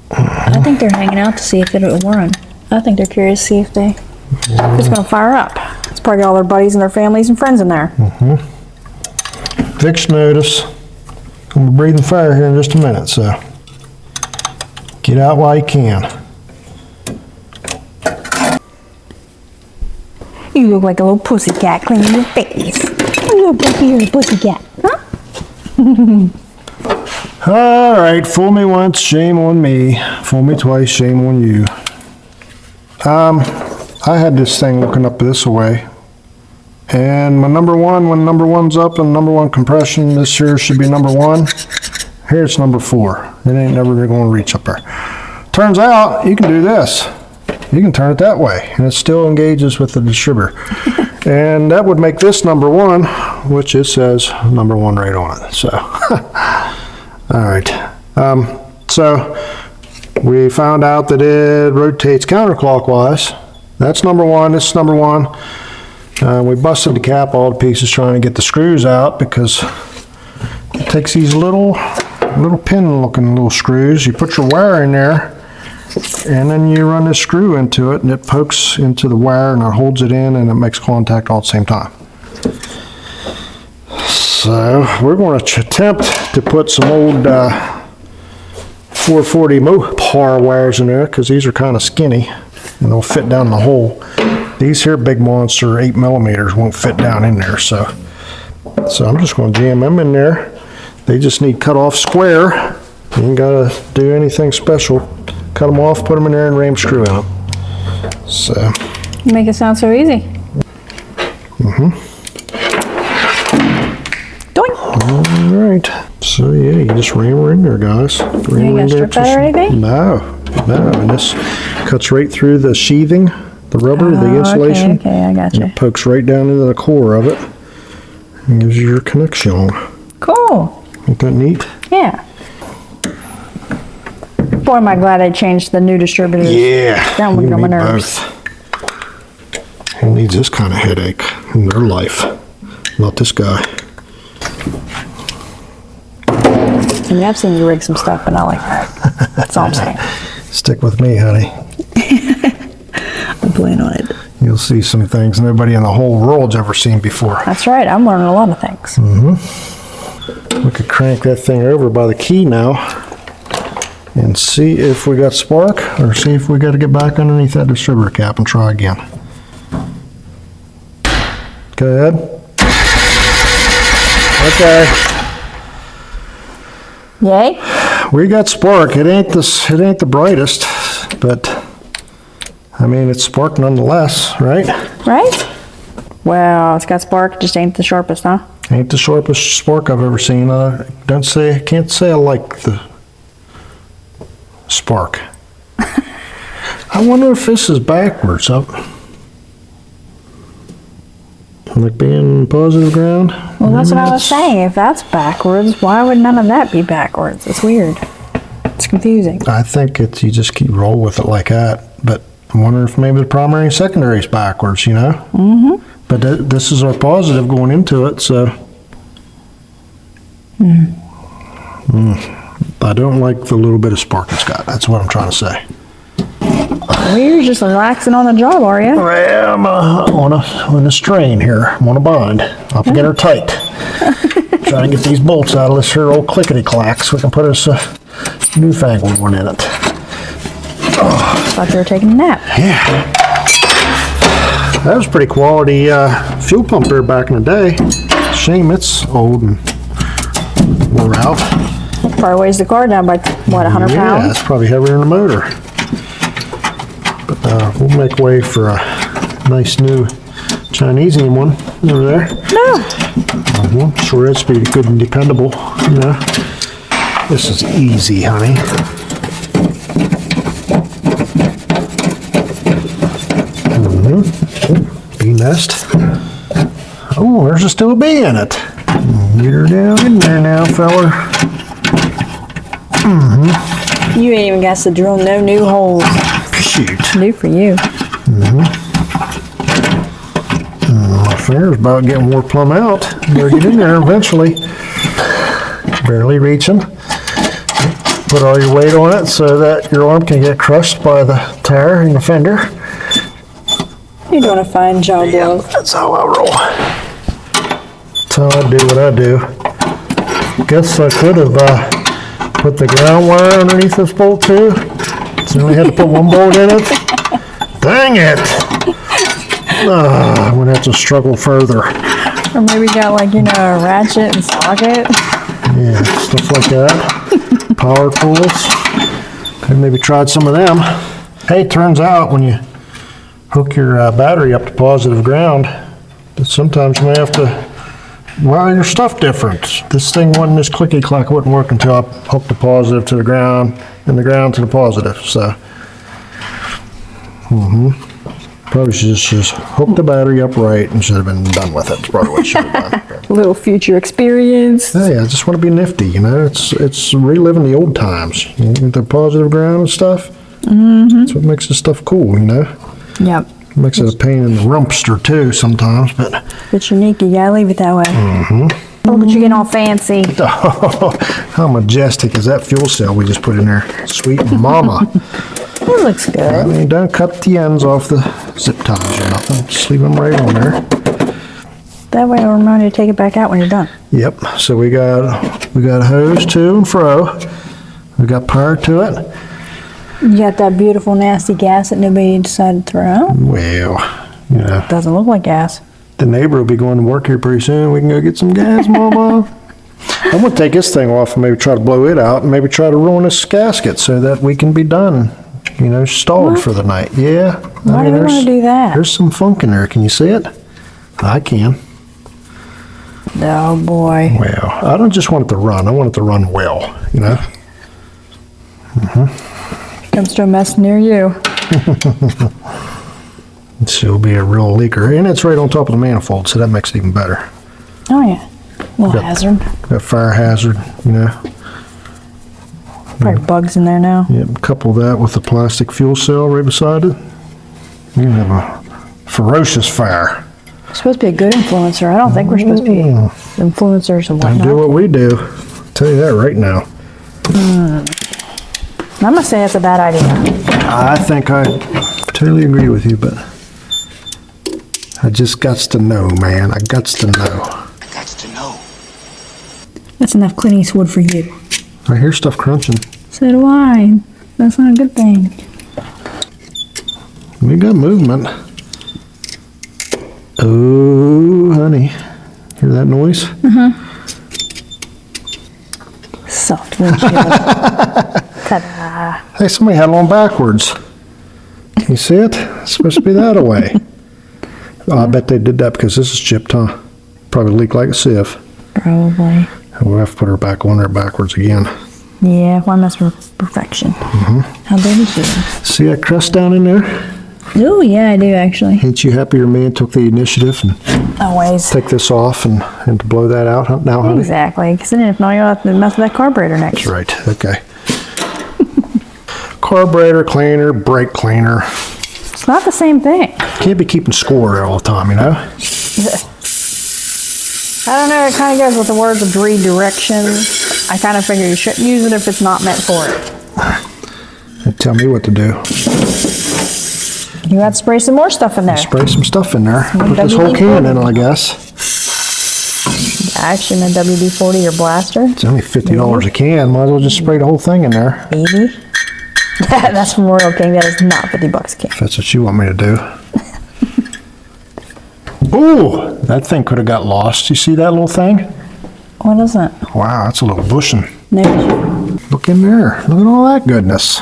I think they're hanging out to see if it'll run. I think they're curious to see if it's gonna fire up. It's probably got all their buddies and their families and friends in there. Fixed notice. I'm breathing fire here in just a minute, so get out while you can. You look like a little pussycat cleaning your face. You look like you're a pussycat, huh? All right, fool me once, shame on me. Fool me twice, shame on you. I had this thing looking up this way, and my number 1, when number 1's up and number 1 compression, this here should be number 1. Here it's number 4. It ain't never going to reach up there. Turns out you can do this. You can turn it that way, and it still engages with the distributor. And that would make this number 1, which it says number 1 right on it. So, all right. So we found out that it rotates counterclockwise. That's number 1. This is number 1. We busted the cap all to pieces trying to get the screws out because it takes these little pin-looking little screws. You put your wire in there, and then you run this screw into it, and it pokes into the wire, and it holds it in, and it makes contact all at the same time. So we're going to attempt to put some old 440 Mopar wires in there because these are kind of skinny, and they'll fit down the hole. These here big monster 8mm won't fit down in there, so I'm just going to jam them in there. They just need cut off square. You ain't got to do anything special. Cut them off, put them in there, and ram screw in them. So. You make it sound so easy. Doink. All right. So yeah, you just ram her in there, guys. You ain't gonna strip that or anything? No. And this cuts right through the sheathing, the rubber, the insulation. Okay, I got you. And it pokes right down into the core of it and gives you your connection. Cool. Ain't that neat? Yeah. Boy, am I glad I changed the new distributors. Yeah. That one you got my need nerves. both. Who needs this kind of headache in their life? Not this guy. I mean, I've seen you rig some stuff, but not like that. That's all I'm saying. Stick with me, honey. I'm playing on it. You'll see some things nobody in the whole world's ever seen before. That's right. I'm learning a lot of things. We could crank that thing over by the key now and see if we got spark, or see if we got to get back underneath that distributor cap and try again. Go ahead. Okay. Yay? We got spark. It ain't the brightest, but I mean it's spark nonetheless, right? Right? Well, it's got spark, just ain't the sharpest, huh? Ain't the sharpest spark I've ever seen. Can't say I like the spark. I wonder if this is backwards. Like being positive ground. Well, that's what I was saying. If that's backwards, why would none of that be backwards? It's weird. It's confusing. I think you just keep roll with it like that. But I wonder if maybe the primary and secondary is backwards, you know? Mm-hmm. But this is our positive going into it, so. I don't like the little bit of spark it's got. That's what I'm trying to say. Well, you're just relaxing on the job, are you? Well, I'm on a strain here. I'm on a bind. I'll get her tight. Trying to get these bolts out of this here old clickety-clack so we can put us a newfangled one in it. Thought you were taking a nap. Yeah. That was pretty quality fuel pump there back in the day. Shame it's old and wore out. Probably weighs the car down by, what, 100 Yeah, pounds? it's probably heavier than the motor. But we'll make way for a nice new Chinese one over there. No. Sure, it's be good and dependable, you know. This is easy, honey. Bee nest. Oh, there's still a bee in it. Get her down in there now, feller. You ain't even got to drill no new holes. Shoot. New for you. My finger's about getting wore plumb out. Better get in there eventually. Barely reaching. Put all your weight on it so that your arm can get crushed by the tire and the fender. You're doing a fine job, love. That's how I roll. That's how I do what I do. Guess I could have put the ground wire underneath this bolt too. So I only had to put one bolt in it. Dang it! I'm gonna have to struggle further. Or maybe got like, a ratchet and socket. Yeah, stuff like that. Power tools. Could maybe tried some of them. Hey, turns out when you hook your battery up to positive ground, that sometimes you may have to wire your stuff different. This thing wasn't this clicky-clack, wouldn't work until I hooked the positive to the ground and the ground to the positive, so. Probably should just hook the battery up right and should have been done with it. That's probably what I should have done. A little future experience. Hey, I just want to be nifty, It's reliving the old times. The positive ground and stuff. That's what makes this stuff cool, Yep. Makes it a pain in the rumpster too sometimes, but. If it's unique, you gotta leave it that way. Look at you getting all fancy. Oh, how majestic is that fuel cell we just put in there? Sweet mama. It looks I good. mean, don't cut the ends off the zip ties or nothing. Just leave them right on there. That way it'll remind you to take it back out when you're done. Yep. So we got a hose to and fro. We got power to it. You got that beautiful nasty gas that nobody decided to throw out. Well, Doesn't look like gas. the neighbor will be going to work here pretty soon. We can go get some gas, mama. I'm gonna take this thing off and maybe try to blow it out and maybe try to ruin this gasket so that we can be done. Stalled for the night. Yeah. Why do we want to do that? There's some funk in there. Can you see it? I can. Oh boy. Well, I don't just want it to run. I want it to run well, Comes to a mess near you. It'll be a real leaker. And it's right on top of the manifold, so that makes it even better. Oh yeah. Little hazard. Got fire hazard, Probably bugs in there now. Yep, couple that with the plastic fuel cell right beside it. You can have a ferocious fire. We're supposed to be a good influencer. I don't think we're supposed to be influencers and Don't do whatnot. what we do. I'll tell you that right now. I'm gonna say that's a bad idea. I think I totally agree with you, but I just gots to know, man. I gots to know. That's enough Clint Eastwood for you. I hear stuff crunching. So do I. That's not a good thing. We got movement. Oh, honey. Hear that noise? soft windshield. Ta-da. Hey, somebody had it on backwards. Can you see it? It's supposed to be that way. Oh, I bet they did that because this is chipped, huh? Probably leaked like a sieve. Probably. We'll have to put her back on there backwards again. Yeah, one must be perfection. How big is she? See that crust down in there? Oh, yeah, I do actually. Ain't you happy your man took the initiative and Always. take this off and to blow that out now, honey? Exactly, because then if not, you'll have to mess with that carburetor next. That's right, okay. Carburetor cleaner, brake cleaner. It's not the same thing. Can't be keeping score there all the time, you know? I don't know, it kind of goes with the words of redirection. I kind of figure you shouldn't use it if it's not meant for it. They tell me what to do. You got to spray some more stuff in there. Spray some stuff in there. Put this whole can in, I guess. Actually, in a WD-40 or blaster. It's only $50 a can. Might as well just spray the whole thing in there. Maybe. That's from Royal King. That is not $50 a can. If that's what you want me to do. Ooh, that thing could have got lost. You see that little thing? What is it? Wow, that's a little bushing. No. Look in there. Look at all that goodness.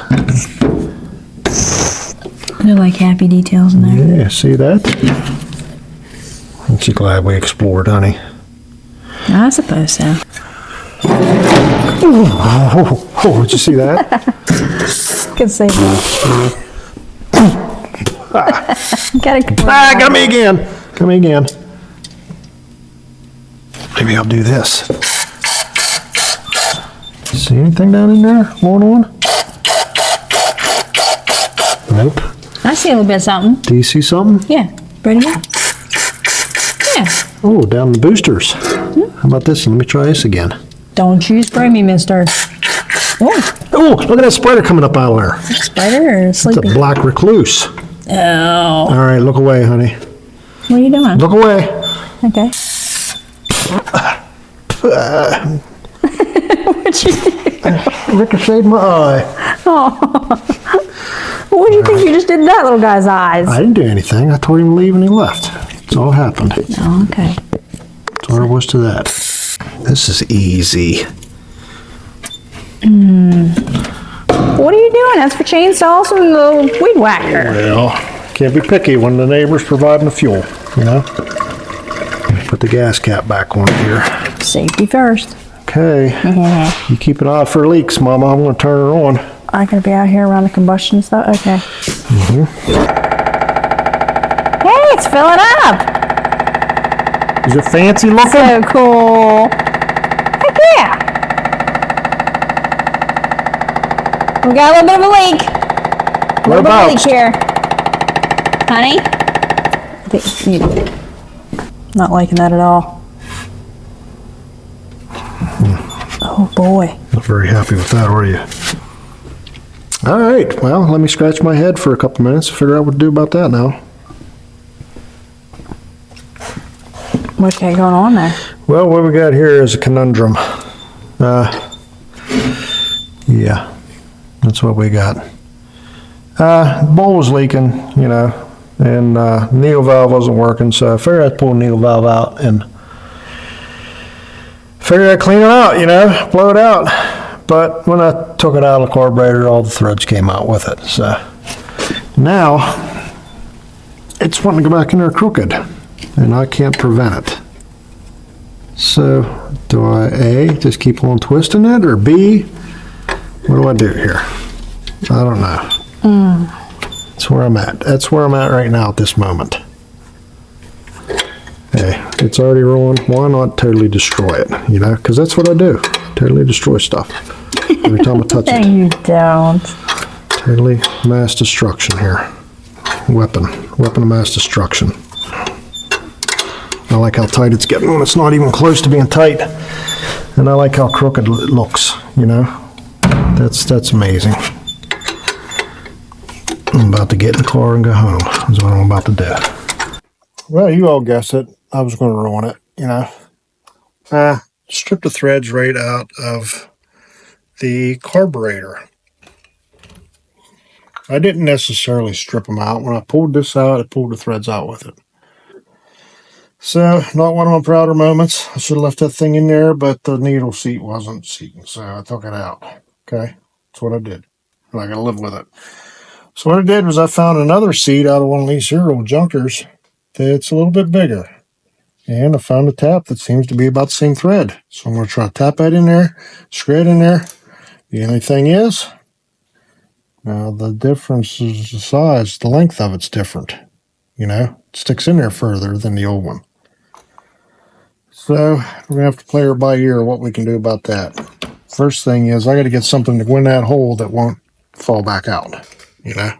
They're like happy details in there. Yeah, see that? Aren't you glad we explored, honey? I suppose so. Oh, did you see that? Can say that. Got me again. Got me again. Maybe I'll do this. See anything down in there going on? Nope. I see a little bit of something. Do you see something? Yeah. Ready? Yeah. Oh, down in the boosters. How about this? Let me try this again. Don't you spray me, mister. Oh, Oh, look at that spider coming up out of there. spider or It's sleepy? a black recluse. Oh. All right, look away, honey. What are you doing? Look away. Okay. What'd you do? Ricocheted my eye. What do you think you just did to that little guy's eyes? I didn't do anything. I told him to leave and he left. That's all happened. Oh, okay. That's all there was to that. This is easy. What are you doing? That's for chainsaws and the weed whacker. Well, can't be picky when the neighbor's providing the fuel, you know? Put the gas cap back on here. Safety first. Okay. You keep an eye for leaks, Mama. I'm going to turn her on. I'm going to be out here around the combustion stuff? Okay. Hey, it's filling up. Is it fancy looking? So cool. Heck yeah. We got a little bit of a leak. A little bit of a leak Whereabouts? here. Honey? I think you not liking that at all. Oh boy. Not very happy with that, are you? All right. Well, let me scratch my head for a couple minutes and figure out what to do about that now. What's got going on there? Well, what we got here is a conundrum. Yeah, that's what we got. Bowl was leaking, you know, and needle valve wasn't working, so I figured I'd pull the needle valve out and figured I'd clean it out, you know, blow it out. But when I took it out of the carburetor, all the threads came out with it. So now it's wanting to go back in there crooked, and I can't prevent it. So do I A, just keep on twisting it, or B, what do I do here? I don't know. That's where I'm at. That's where I'm at right now at this moment. Hey, it's already ruined. Why not totally destroy it? You know, because that's what I do. Totally destroy stuff every time I touch No, it. you don't. Totally mass destruction here. Weapon of mass destruction. I like how tight it's getting when it's not even close to being tight. And I like how crooked it looks, you know. That's amazing. I'm about to get in the car and go home, is what I'm about to do. Well, you all guessed it. I was going to ruin it, you know. Strip the threads right out of the carburetor. I didn't necessarily strip them out. When I pulled this out, I pulled the threads out with it. So, not one of my prouder moments. I should have left that thing in there, but the needle seat wasn't seating, so I took it out. Okay, that's what I did. And I gotta live with it. So what I did was I found another seat out of one of these here old junkers that's a little bit bigger. And I found a tap that seems to be about the same thread. So I'm going to try to tap that in there, screw it in there. The only thing is, now the difference is the size, the length of it's different. You know, it sticks in there further than the old one. So we're going to have to play her by ear what we can do about that. First thing is I got to get something to go in that hole that won't fall back out. You know?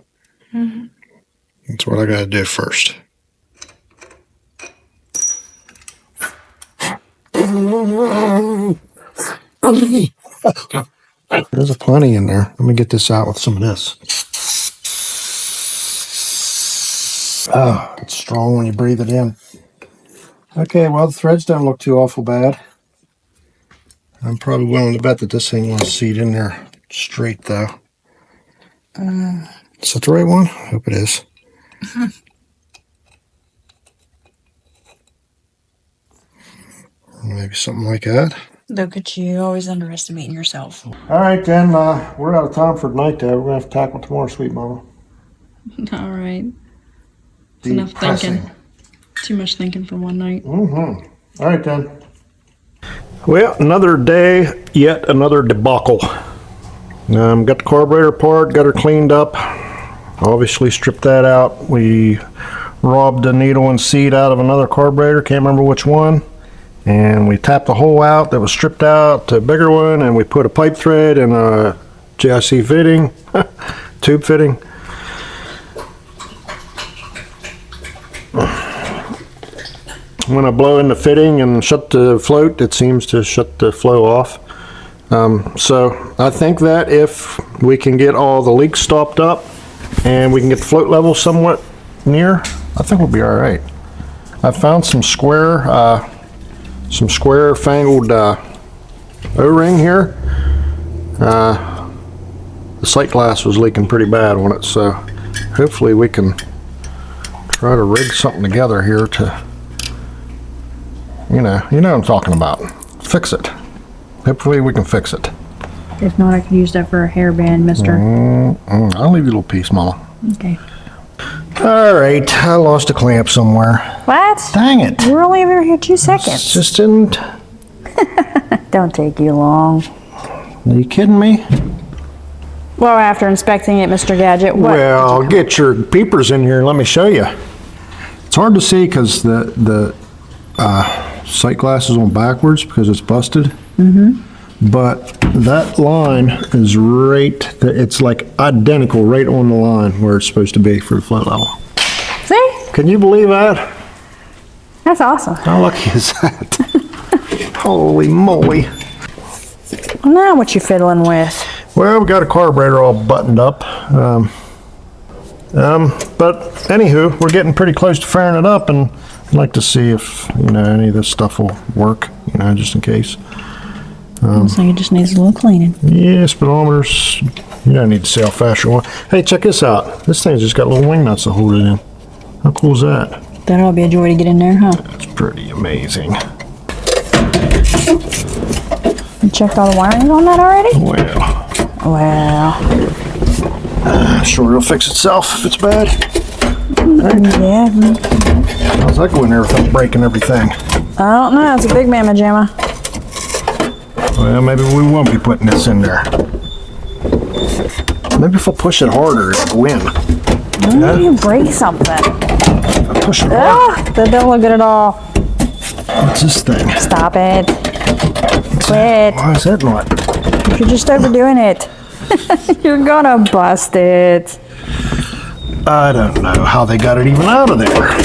Mm-hmm. That's what I got to do first. There's plenty in there. Let me get this out with some of this. Oh, it's strong when you breathe it in. Okay, well, the threads don't look too awful bad. I'm probably willing to bet that this thing wants to seat in there straight, though. Is that the right one? I hope it is. Maybe something like that. Look at you, always underestimating yourself. All right, then. We're out of time for tonight, though. We're going to have to tackle tomorrow, sweet mama. All right. Enough thinking. Too much thinking for one night. Mm-hmm. All right, then. Well, another day, yet another debacle. Got the carburetor apart, got her cleaned up. Obviously stripped that out. We robbed a needle and seat out of another carburetor, can't remember which one. And we tapped the hole out that was stripped out to a bigger one, and we put a pipe thread and a GIC fitting, tube fitting. When I blow in the fitting and shut the float, it seems to shut the flow off. So I think that if we can get all the leaks stopped up and we can get the float level somewhat near, I think we'll be all right. I found some square fangled O-ring here. The sight glass was leaking pretty bad on it, so hopefully we can try to rig something together here to, you know what I'm talking about. Fix it. Hopefully we can fix it. If not, I could use that for a hairband, mister. I'll leave you a little piece, Mama. Okay. All right, I lost a clamp somewhere. What? Dang it. We're only over here 2 seconds. Just didn't. Don't take you long. Are you kidding me? Well, after inspecting it, Mr. Gadget, what? Well, get your peepers in here and let me show you. It's hard to see because the sight glass is on backwards because it's busted. Mm-hmm. But that line is it's like identical right on the line where it's supposed to be for the float level. See? Can you believe that? That's awesome. How lucky is that? Holy moly. Well, now what you fiddling with? Well, we got a carburetor all buttoned up. But anywho, we're getting pretty close to firing it up, and I'd like to see if, any of this stuff will work, just in case. So it just needs a little cleaning. Yeah, speedometers, you don't need to see how fast you're going. Hey, check this out. This thing's just got little wing nuts to hold it in. How cool is that? That'll be a joy to get in there, huh? It's pretty amazing. You checked all the wirings on that already? Well. Sure it'll fix itself if it's bad. Yeah. How's that going there without breaking everything? I don't know. It's a big mamma jamma. Well, maybe we won't be putting this in there. Maybe if I push it harder, it'll win. Maybe you break something. If I push it harder. That don't look good at all. What's this thing? Stop it. Quit. Why is that not? You're just overdoing it. You're gonna bust it. I don't know how they got it even out of there.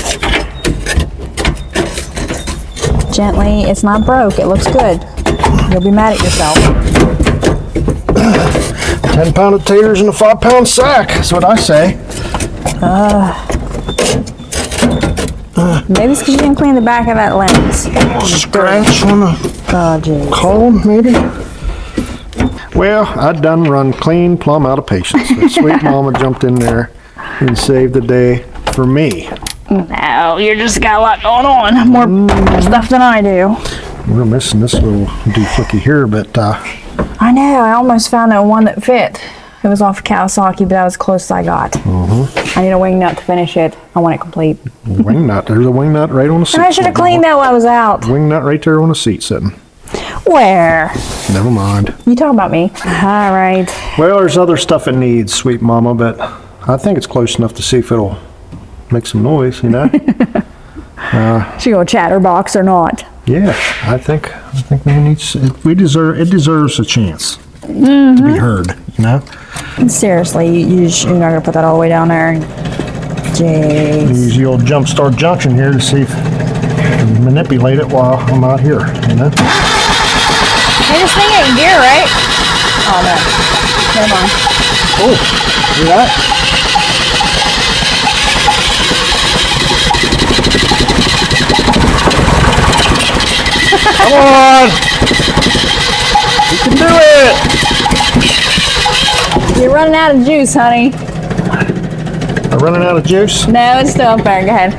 Gently. It's not broke. It looks good. You'll be mad at yourself. 10-pound of taters in a 5-pound sack. That's what I say. Maybe it's because you didn't clean the back of that lens. Scratch on the column, maybe? Well, I'd done run clean, plumb out of patience. But sweet mama jumped in there and saved the day for me. No, you just got a lot going on. More stuff than I do. We're missing this little doohickey here, but I know. I almost found that one that fit. It was off Kawasaki, but that was close as I got. I need a wing nut to finish it. I want it complete. wing nut. There's a wing nut right on the seat. And I should have cleaned that while I was out. Wing nut right there on the seat sitting. Where? Never mind. You talking about me? All right. Well, there's other stuff it needs, sweet mama, but I think it's close enough to see if it'll make some noise, you know? Should go chatterbox or not? Yeah, I think it deserves a chance to be heard, you know? Seriously, you're not gonna put that all the way down there? Jeez. Use the old jump start junction here to see if I can manipulate it while I'm out here, you know? Hey, this thing ain't gear, right? Oh, no. Never mind. Oh, see that? Come on! You can do it! You're running out of juice, honey. I'm running out of juice? No, it's still up there. Go ahead.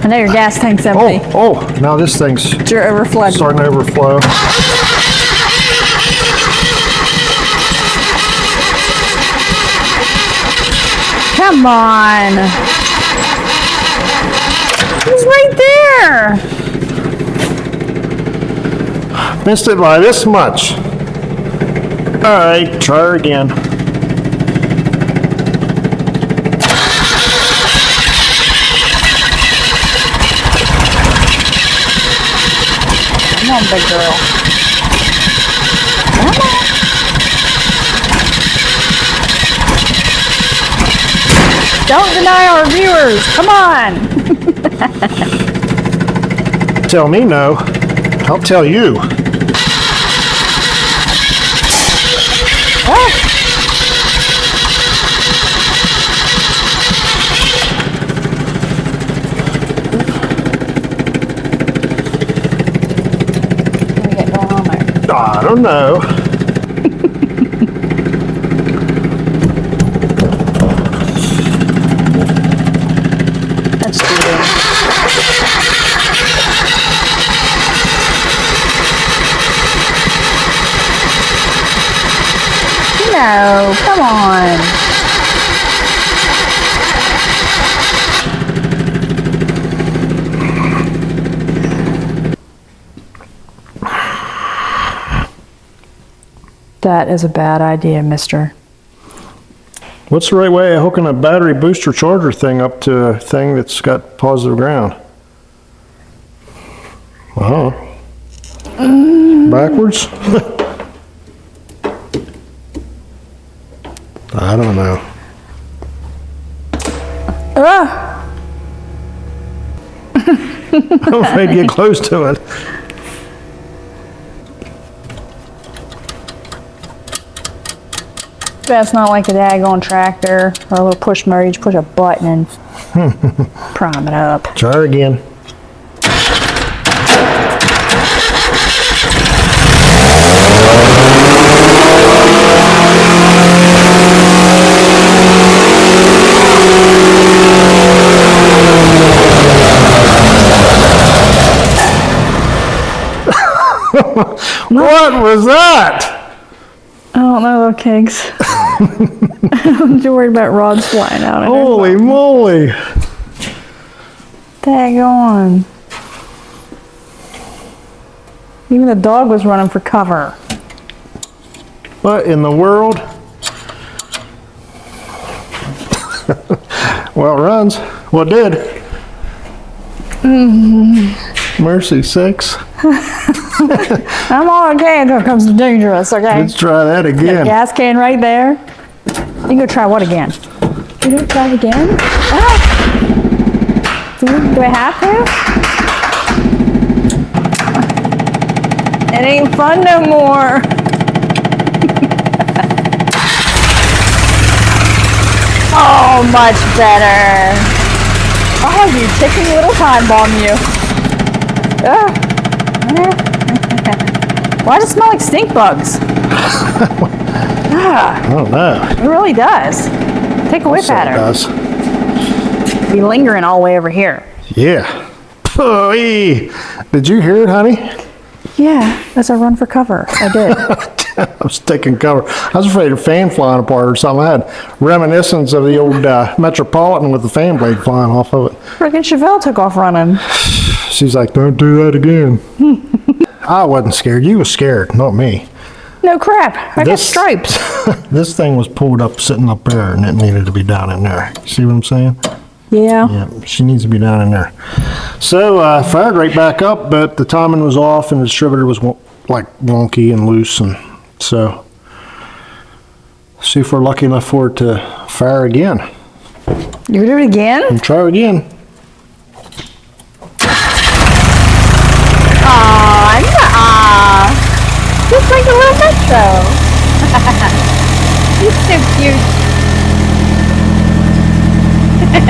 I know your gas tank's empty. Oh, now this thing's You're overflowing. starting to overflow. Come on. It's right there. Missed it by this much. All right, try her again. Come on, big girl. Come on. Don't deny our viewers. Come on. Tell me no. I'll tell you. Oh. What do we get going on there? I don't know. That's cheating. No, come on. That is a bad idea, mister. What's the right way of hooking a battery booster charger thing up to a thing that's got positive ground? Backwards? I don't know. I'm afraid to get close to it. That's not like a daggone tractor or a little push motor. You just push a button and prime it up. Try her again. What was that? I don't know, little cakes. I'm just worried about rods flying out. Holy moly. Daggone. Even the dog was running for cover. What in the world? Well, it runs. Well, it did. Mercy sakes. I'm all okay until it comes to dangerous, okay? Let's try that again. Gas can right there. You can go try what again? You gonna try it again? Ah! Do I have to? It ain't fun no more. Oh, much better. Oh, you ticking little time bomb, you. Why does it smell like stink bugs? I don't know. It really does. Take a whiff at It her. does. be lingering all the way over here. Yeah. Hey. Did you hear it, honey? Yeah, as I run for cover. I did. I was taking cover. I was afraid of fan flying apart or something. I had reminiscence of the old Metropolitan with the fan blade flying off of it. Frickin' Chevelle took off running. She's like, don't do that again. I wasn't scared. You were scared, not me. No crap. I got stripes. This thing was pulled up, sitting up there, and it needed to be down in there. See what I'm saying? Yeah. Yeah, she needs to be down in there. So, fired right back up, but the timing was off, and the distributor was like wonky and loose, and so see if we're lucky enough for it to fire again. You do it again? And try it again. Aw, just like a little metro. He's so cute. You're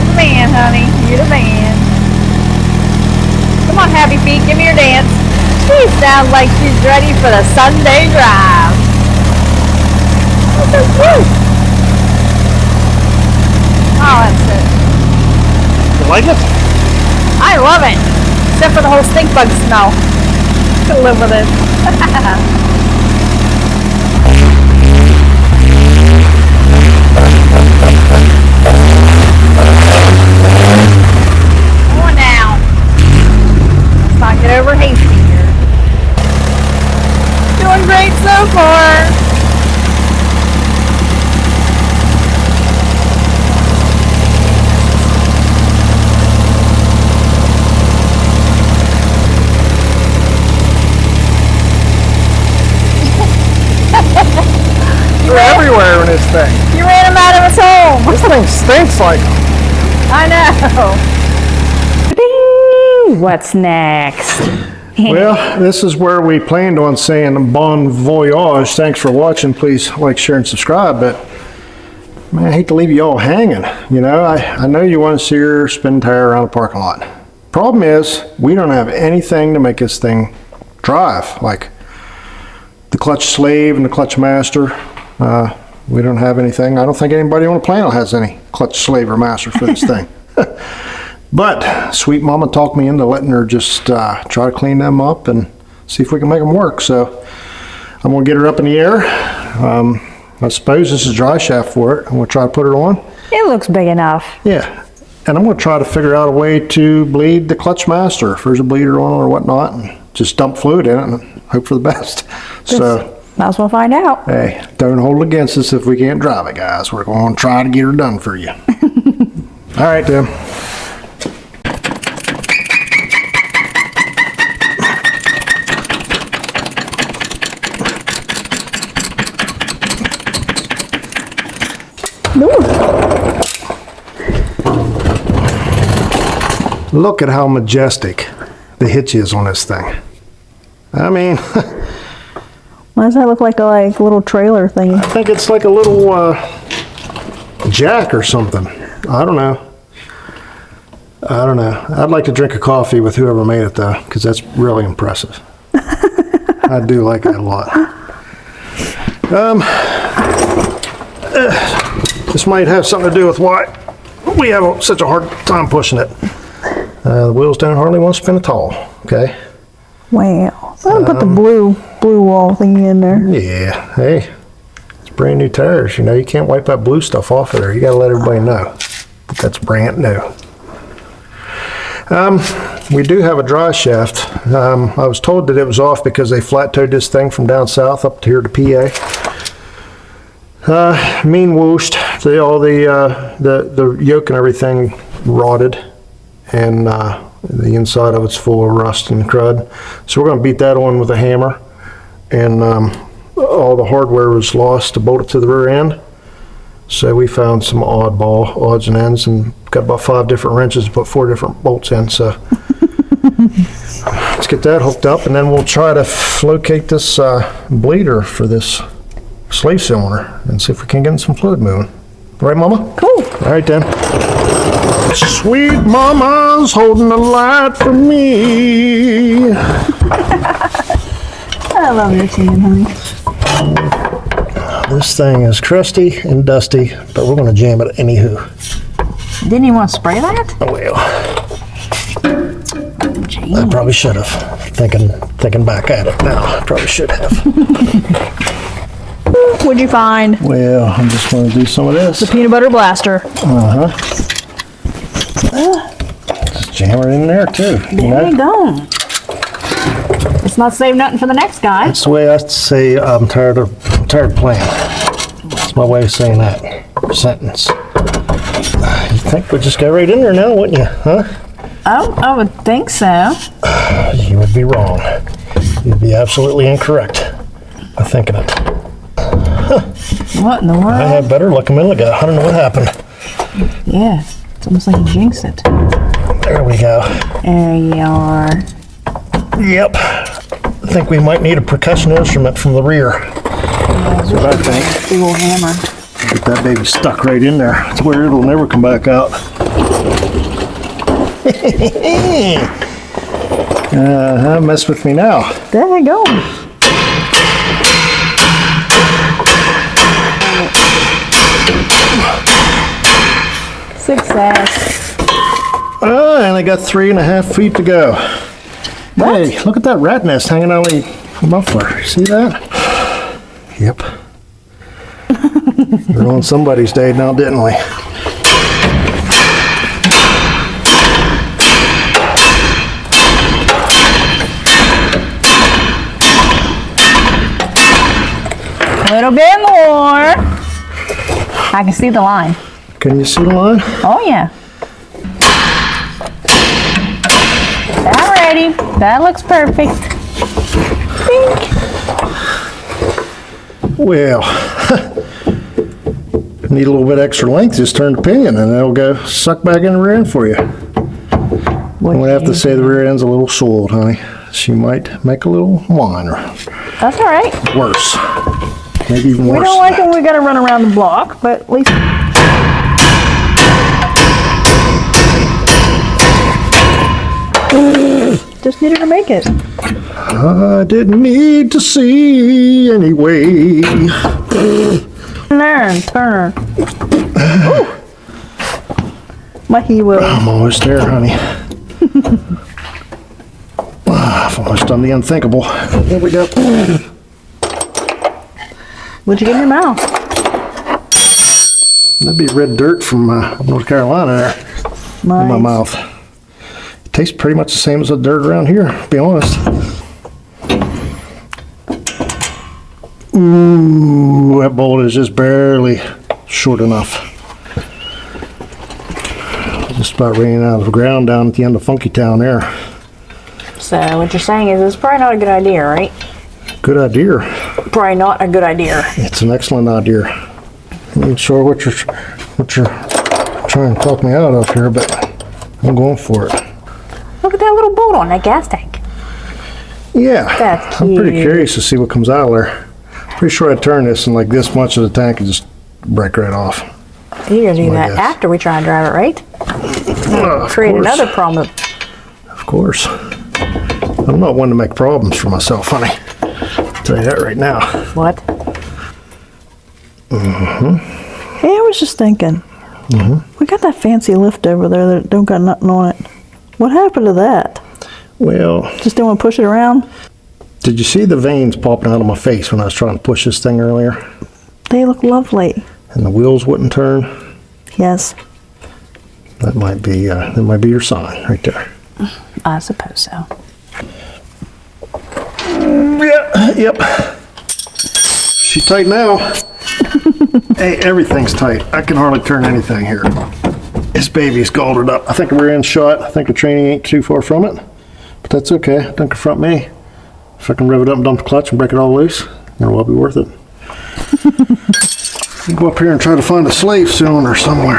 the man, honey. You're the man. Come on, Happy Feet, give me your dance. She sounds like she's ready for the Sunday drive. Oh, so cute. Oh, that's it. You like it? I love it. Except for the whole stink bug smell. Could live with it. Come on now. Let's not get over hasty here. Doing great so far. They're everywhere in this thing. You ran him out of his home. This thing stinks like... I know. Ding! What's next? Well, this is where we planned on saying bon voyage. Thanks for watching. Please like, share, and subscribe. But, man, I hate to leave you all hanging. You know, I know you want to see her spin tire around the parking lot. Problem is, we don't have anything to make this thing drive. Like the clutch slave and the clutch master. We don't have anything. I don't think anybody on the planet has any clutch slave or master for this thing. But sweet mama talked me into letting her just try to clean them up and see if we can make them work. So I'm going to get her up in the air. I suppose this is dry shaft for it. I'm going to try to put it on. It looks big enough. Yeah. And I'm going to try to figure out a way to bleed the clutch master if there's a bleeder on it or whatnot, and just dump fluid in it and hope for the best. So might as well find out. hey, don't hold it against us if we can't drive it, guys. We're going to try to get her done for you. All right, Tim. Look at how majestic the hitch is on this thing. I mean, Why does that look like a little trailer thing? I think it's like a little jack or something. I don't know. I'd like to drink a coffee with whoever made it though, because that's really impressive. I do like it a lot. This might have something to do with why we have such a hard time pushing it. The wheels don't hardly want to spin at all. Okay. Wow. I'm gonna put the blue wall thing in there. Yeah. Hey, it's brand new tires. You know, you can't wipe that blue stuff off of there. You got to let everybody know that that's brand new. We do have a dry shaft. I was told that it was off because they flat towed this thing from down south up to here to PA. Mean whooshed. All the yoke and everything rotted, and the inside of it's full of rust and crud. So we're going to beat that on with a hammer, and all the hardware was lost to bolt it to the rear end. So we found some oddball odds and ends and got about 5 different wrenches to put 4 different bolts in. So let's get that hooked up, and then we'll try to locate this bleeder for this slave cylinder and see if we can get some fluid moving. Right, Mama? Cool. All right, then. Sweet Mama's holding the light for me. I love your singing, honey. This thing is crusty and dusty, but we're going to jam it anywho. Didn't you want to spray that? Oh, well, Gee. I probably should have. Thinking back at it now, I probably should have. What'd you find? Well, I'm just going to do some of this. The peanut butter blaster. Just jam it in there too. There you go. Let's not save nothing for the next guy. That's the way I say I'm tired of playing. That's my way of saying that sentence. You think we'd just go right in there now, wouldn't you? Huh? Oh, I would think so. You would be wrong. You'd be absolutely incorrect by thinking it. What in the world? I had better luck a minute ago. I don't know what happened. Yeah, it's almost like you jinxed it. There we go. There you are. Yep. I think we might need a percussion instrument from the rear. That's what I think. Big old hammer. Get that baby stuck right in there. It's where it'll never come back out. Mess with me now. There you go. Success. And I got 3.5 feet to go. What? Hey, look at that rat nest hanging on the muffler. See that? Yep. We're on somebody's day now, didn't we? A little bit more. I can see the line. Can you see the line? Oh yeah. Alrighty, that looks perfect. Bink. Well, need a little bit extra length, just turn the pinion and it'll go suck back in the rear end for you. I'm gonna have to say the rear end's a little soiled, honey. She might make a little whine or That's alright. worse. Maybe even worse. We don't like when we gotta run around the block, but at least. Just needed to make it. I didn't need to see anyway. Turn. Ooh. My hero. I'm almost there, honey. I've almost done the unthinkable. Here we go. What'd you get in your mouth? That'd be red dirt from North Carolina there in my Nice. mouth. It tastes pretty much the same as the dirt around here, to be honest. Ooh, that bolt is just barely short enough. Just about ringing out of the ground down at the end of Funky Town there. So what you're saying is it's probably not a good idea, right? Good idea. Probably not a good idea. It's an excellent idea. I'm not sure what you're trying to talk me out of here, but I'm going for it. Look at that little bolt on that gas tank. Yeah, That's I'm pretty cute. curious to see what comes out of there. Pretty sure I'd turn this and like this much of the tank would just break right off. You're gonna do my that guess. after we try and drive it, right? Of Create course. another problem. Of course. I'm not one to make problems for myself, honey. I'll tell you that right now. What? Hey, I was just thinking. We got that fancy lift over there that don't got nothing on it. What happened to that? Well, Just didn't want to push it around? did you see the veins popping out of my face when I was trying to push this thing earlier? They look lovely. And the wheels wouldn't turn? Yes, That might be your sign right there. I suppose so. Yeah, yep. She tight now. Hey, everything's tight. I can hardly turn anything here. This baby's galded up. I think the rear end's shot. I think the training ain't too far from it. But that's okay. Don't confront me. If I can rev it up and dump the clutch and break it all loose, it'll well be worth it. Go up here and try to find a slave cylinder somewhere.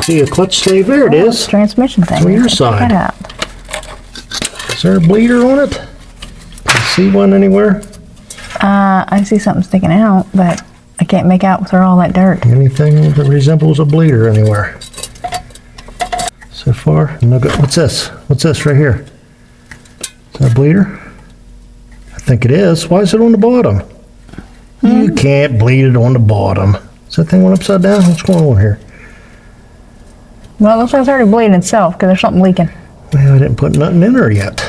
See a clutch slave? There it is. Transmission thing. on your Check side. that out. Is there a bleeder on it? Do you see one anywhere? I see something sticking out, but I can't make out through all that dirt. Anything that resembles a bleeder anywhere? So far, no good. What's this? What's this right here? Is that a bleeder? I think it is. Why is it on the bottom? You can't bleed it on the bottom. Is that thing went upside down? What's going on here? Well, it looks like it's already bleeding itself because there's something leaking. Well, I didn't put nothing in there yet.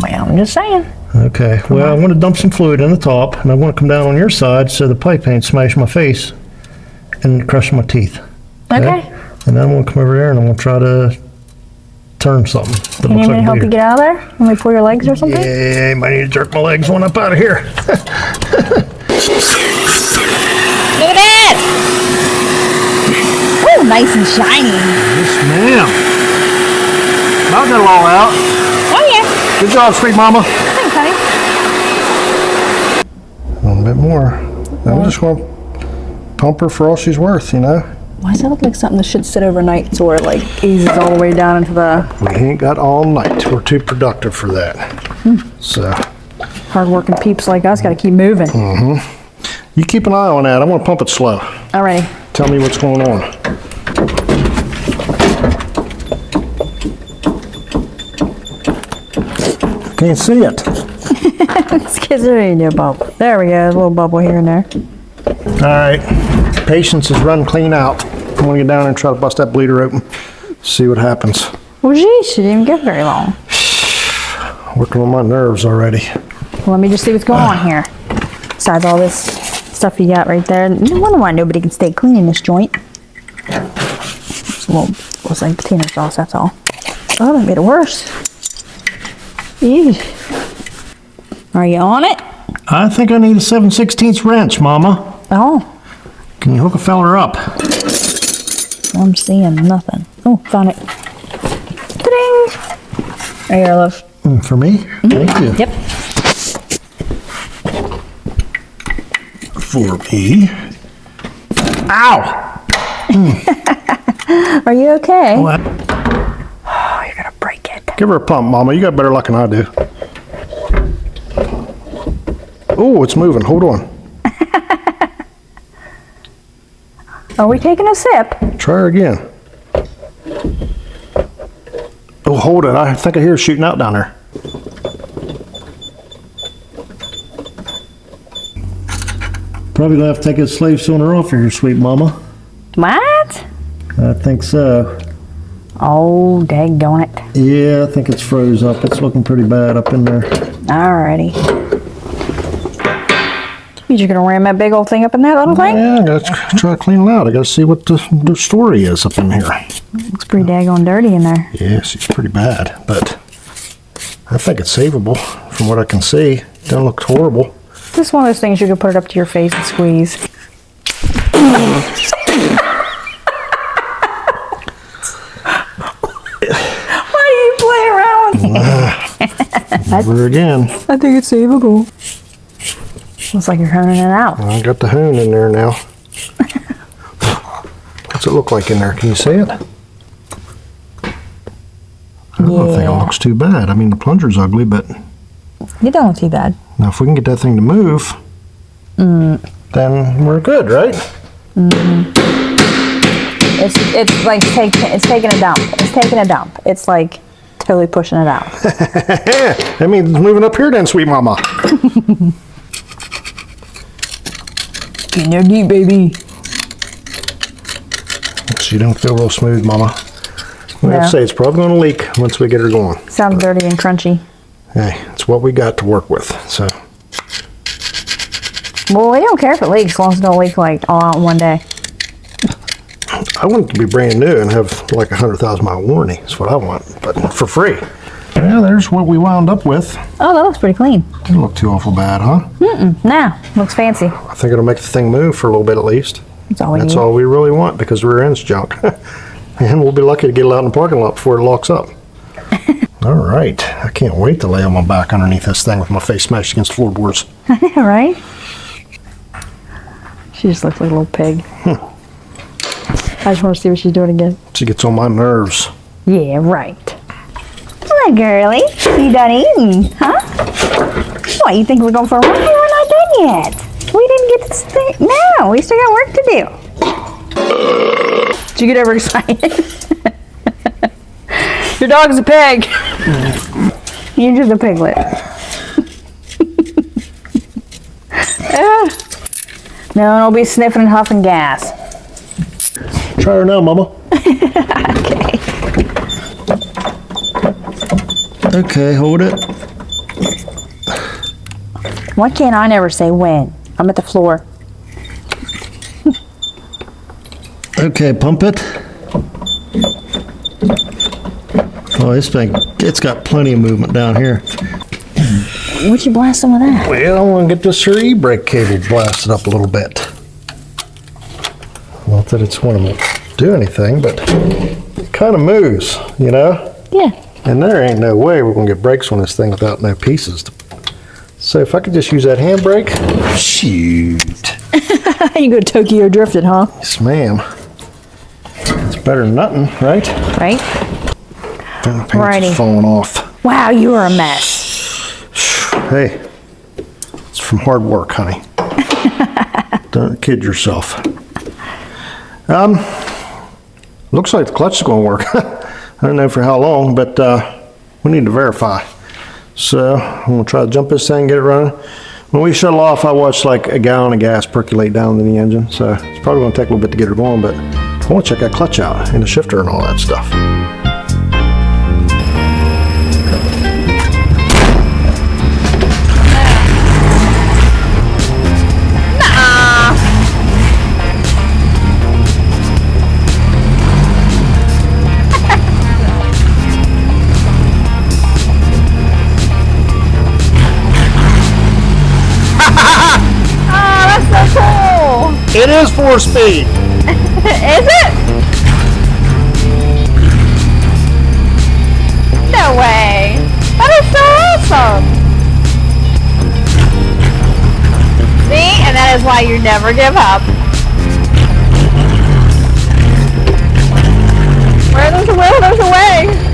Well, I'm just saying. Okay, well, I'm going to dump some fluid in the top, and I want to come down on your side so the pipe ain't smash my face and crush my teeth. Okay. And then I'm going to come over there and I'm going to try to turn something. That You need looks me to like help you bleeder. get out of there? Let me pull your legs or something? Yeah, I might need to jerk my legs one up out of here. Look at that! Oh, nice and shiny. Yes, ma'am. I'll get it all out. Oh, yeah. Good job, sweet mama. Thanks, honey. A little bit more. I'm just going to pump her for all she's worth, you know? Why does that look like something that should sit overnight so it like eases all the way down into the We ain't got all night. We're too productive for that. So, hard-working peeps like us? Got to keep moving. you keep an eye on that. I'm going to pump it slow. Alrighty. Tell me what's going on. Can't see it. Let's get rid of your bubble. There we go. A little bubble here and there. All right. Patience is run clean out. I'm going to get down there and try to bust that bleeder open. See what happens. Well, geez, she didn't get very long. Working on my nerves already. Well, let me just see what's going on here. Besides all this stuff you got right there. No wonder why nobody can stay clean in this joint. It's a little, looks like potato sauce, that's all. Oh, that made it worse. Eesh. Are you on it? I think I need a 7/16 wrench, Mama. Oh, Can you hook a feller up? I'm seeing nothing. Oh, found it. Ta-ding! Right here, love. For me? Thank you. Yep. For me. Ow! Are you okay? What? Oh, you're gonna break it. Give her a pump, Mama. You got better luck than I do. Oh, it's moving. Hold on. Are we taking a sip? Try her again. Oh, hold it. I think I hear it shooting out down there. Probably gonna have to take a slave cylinder off here, sweet Mama. What? I think so. Oh, daggone it. Yeah, I think it's froze up. It's looking pretty bad up in there. Alrighty. You just gonna ram that big old thing up in that little thing? Yeah, I gotta try to clean it out. I gotta see what the story is up in here. Looks pretty daggone dirty in there. Yes, it's pretty bad, but I think it's savable from what I can see. Doesn't look horrible. This is one of those things you could put it up to your face and squeeze. Why do you play around with me? Never again. I think it's savable. Looks like you're honing it out. I got the hoon in there now. What's it look like in there? Can you see it? I don't think it looks too bad. I mean, the plunger's ugly, but You don't look too bad. now if we can get that thing to move, then we're good, right? It's like it's taking a dump. It's taking a dump. It's like totally pushing it out. That means it's moving up here then, sweet mama. Get there deep, baby. She don't feel real smooth, mama. I have No. to say, it's probably going to leak once we get her going. Sounds dirty and crunchy. Hey, it's what we got to work with, so. Well, we don't care if it leaks as long as it don't leak like all out in one day. I want it to be brand new and have like a 100,000 mile warranty. That's what I want, but for free. Yeah, there's what we wound up with. Oh, that looks pretty clean. Didn't look too awful bad, huh? Nah, looks fancy. I think it'll make the thing move for a little bit at least. That's all we That's need. all we really want because the rear end's junk. And we'll be lucky to get it out in the parking lot before it locks up. All right. I can't wait to lay on my back underneath this thing with my face smashed against floorboards. All right. She just looks like a little pig. I just want to see what she's doing again. She gets on my nerves. Yeah, right. Hi, girly. You done eating, huh? What, you think we're going for a run? We're not done yet. We didn't get this thing. No, we still got work to do. Did you get overexcited? Your dog's a pig. You're just a piglet. No, don't be sniffing and huffing gas. Try her now, Mama. Okay, hold it. Why can't I never say when? I'm at the floor. Okay, pump it. Oh, this thing, it's got plenty of movement down here. What you blasting with that? Well, I want to get this here e-brake cable blasted up a little bit. Not that it's going to do anything, but it kind of moves, you know? Yeah. And there ain't no way we're going to get brakes on this thing without no pieces. So if I could just use that handbrake, shoot. You go Tokyo drifted, huh? Yes, ma'am. It's better than nothing, right? Right? The paint's Righty. falling off. Wow, you are a mess. Hey, it's from hard work, honey. Don't kid yourself. Looks like the clutch is going to work. I don't know for how long, but we need to verify. So I'm going to try to jump this thing, get it running. When we shut it off, I watched like a gallon of gas percolate down in the engine. So it's probably going to take a little bit to get her going, but I want to check that clutch out and the shifter and all that stuff. It is 4-speed. Is it? No way. That is so awesome. See? And that is why you never give up. Where there's a will, there's a way.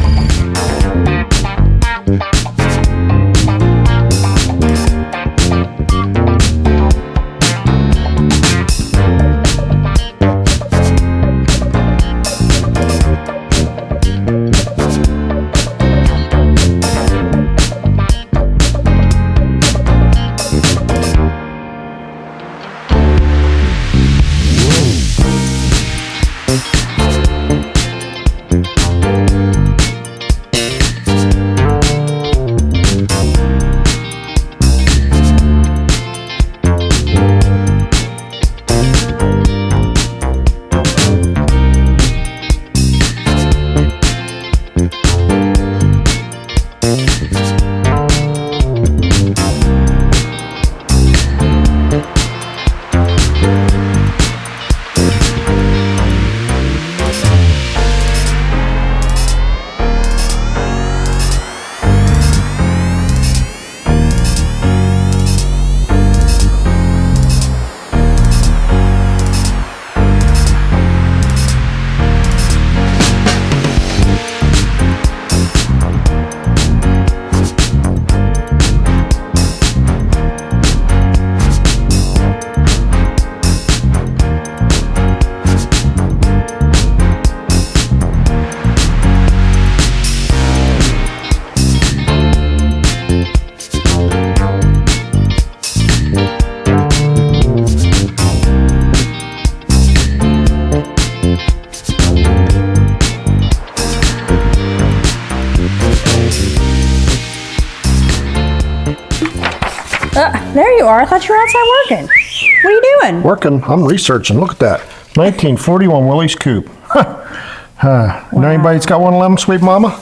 There you are. I thought you were outside working. What are you doing? Working. I'm researching. Look at that. 1941 Willys Coupe. Know anybody that's got one of them, sweet mama?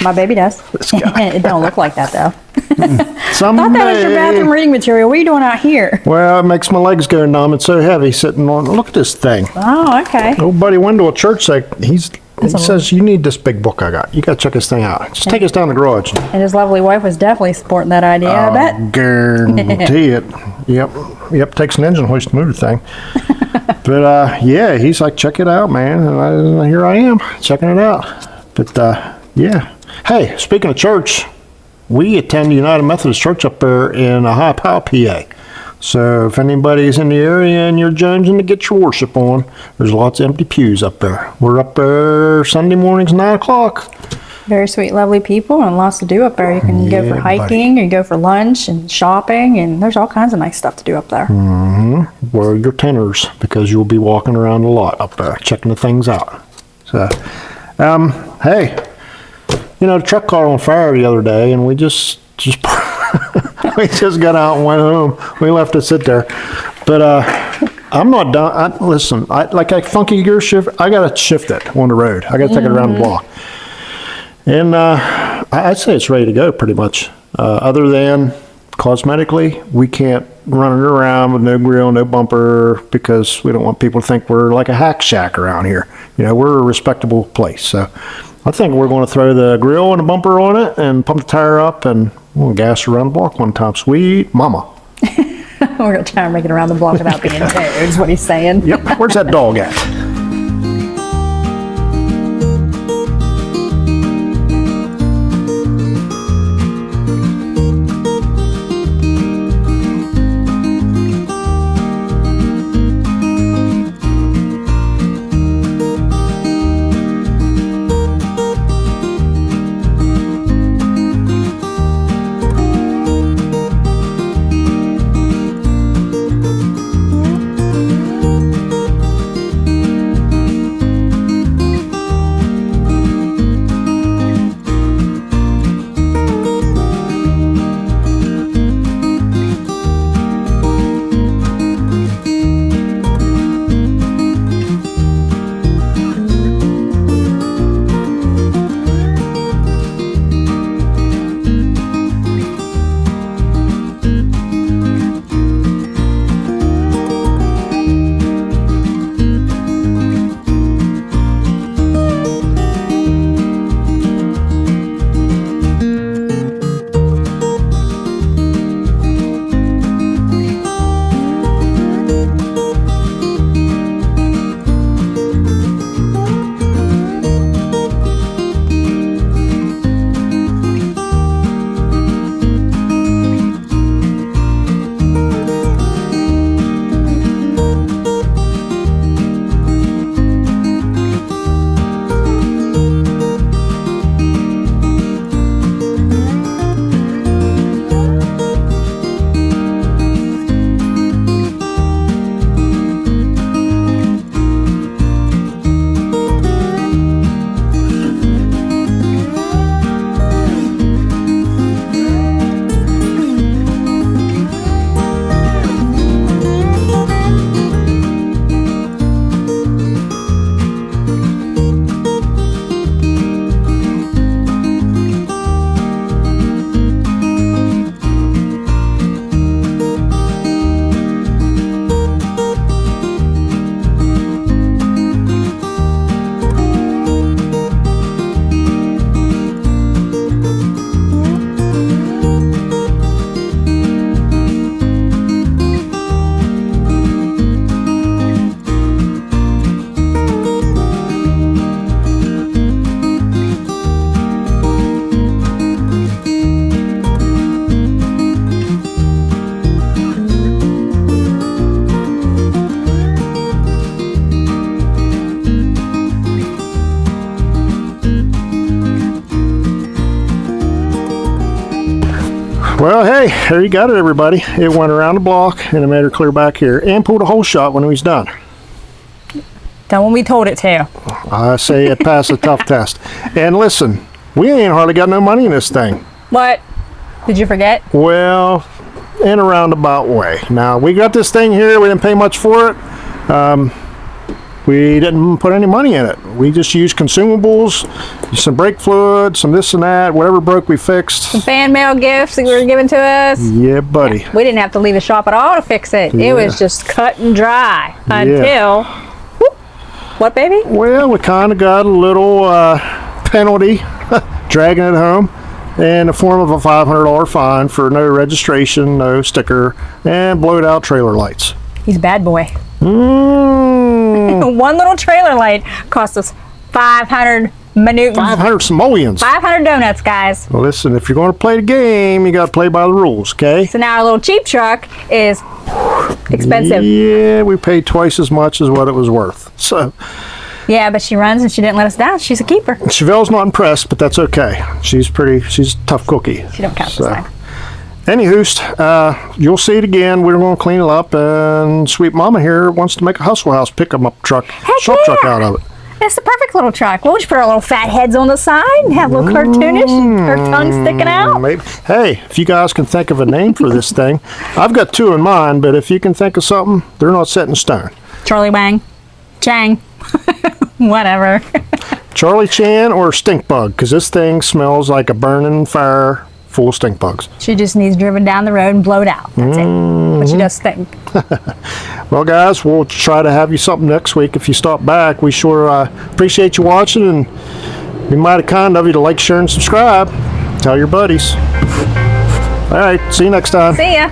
My baby does. This guy. It don't look like that though. Someday. I thought that was your bathroom reading material. What are you doing out here? Well, it makes my legs go numb. It's so heavy sitting on. Look at this thing. Oh, okay. Old buddy Wendell at church, he says, you need this big book I got. You got to check this thing out. Just take us down the garage. And his lovely wife was definitely supporting that idea, I bet. Guarantee it. Yep. Takes an engine hoist to move the thing. But yeah, he's like, check it out, man. And here I am, checking it out. But yeah. Hey, speaking of church, we attend United Methodist Church up there in leonardhhpa, PA. So if anybody's in the area and you're jonesing to get your worship on, there's lots of empty pews up there. We're up there Sunday mornings, 9 o'clock. Very sweet, lovely people, and lots to do up there. You can go for Yeah, hiking, you go for lunch and shopping, and there's all kinds of nice stuff to do up there. Wear your tenors because you'll be walking around a lot up there, checking the things out. So, hey, you know, the truck caught on fire the other day, and we just we just got out and went home. We left it sit there, but I'm not done. Listen, like a funky gear shift, I gotta shift it on the road. I gotta take it around the block, and I'd say it's ready to go pretty much. Other than cosmetically, we can't run it around with no grill, no bumper, because we don't want people to think we're like a hack shack around here. You know, we're a respectable place. So I think we're going to throw the grill and a bumper on it and pump the tire up, and we'll gas around the block one time. Sweet mama. We're going to try and make it around the block without being towed, is what he's saying. Yep. Where's that dog at? Well, hey, there you got it, everybody. It went around the block, and it made her clear back here, and pulled a whole shot when it was done. Done when we told it to. I say it passed a tough test. And listen, we ain't hardly got no money in this thing. What? Did you forget? Well, in a roundabout way. Now, we got this thing here. We didn't pay much for it. We didn't put any money in it. We just used consumables, some brake fluid, some this and that. Whatever broke, we fixed. Some fan mail gifts that were given to us. Yeah, buddy. We didn't have to leave the shop at all to fix it. Yeah. It was just cut and dry until... Whoop. What, baby? Well, we kind of got a little penalty dragging it home in the form of a $500 fine for no registration, no sticker, and blowed out trailer lights. He's a bad boy. Mm. One little trailer light cost us 500 minutes. 500 simoleons. 500 donuts, guys. Well, listen, if you're going to play the game, you got to play by the rules, okay? So now our little cheap truck is expensive. Yeah, we paid twice as much as what it was worth. So, Yeah, but she runs and she didn't let us down. She's a keeper. Chevelle's not impressed, but that's okay. She's a tough cookie. She don't count this time. Anywho, you'll see it again. We're going to clean it up, and Sweet Mama here wants to make a Hustle House pickup truck, shop truck out of it. It's the perfect little truck. We'll just put our little fat heads on the side and have a little cartoonish and our tongues sticking out. Maybe. Hey, if you guys can think of a name for this thing, I've got two in mind, but if you can think of something, they're not set in stone. Charlie Wang. Chang. Whatever. Charlie Chan or Stink Bug, because this thing smells like a burning fire full of stink bugs. She just needs driven down the road and blowed out. That's it. But she does stink. Well, guys, we'll try to have you something next week if you stop back. We sure appreciate you watching, and be mighty kind of you to like, share, and subscribe. Tell your buddies. All right, see you next time. See ya.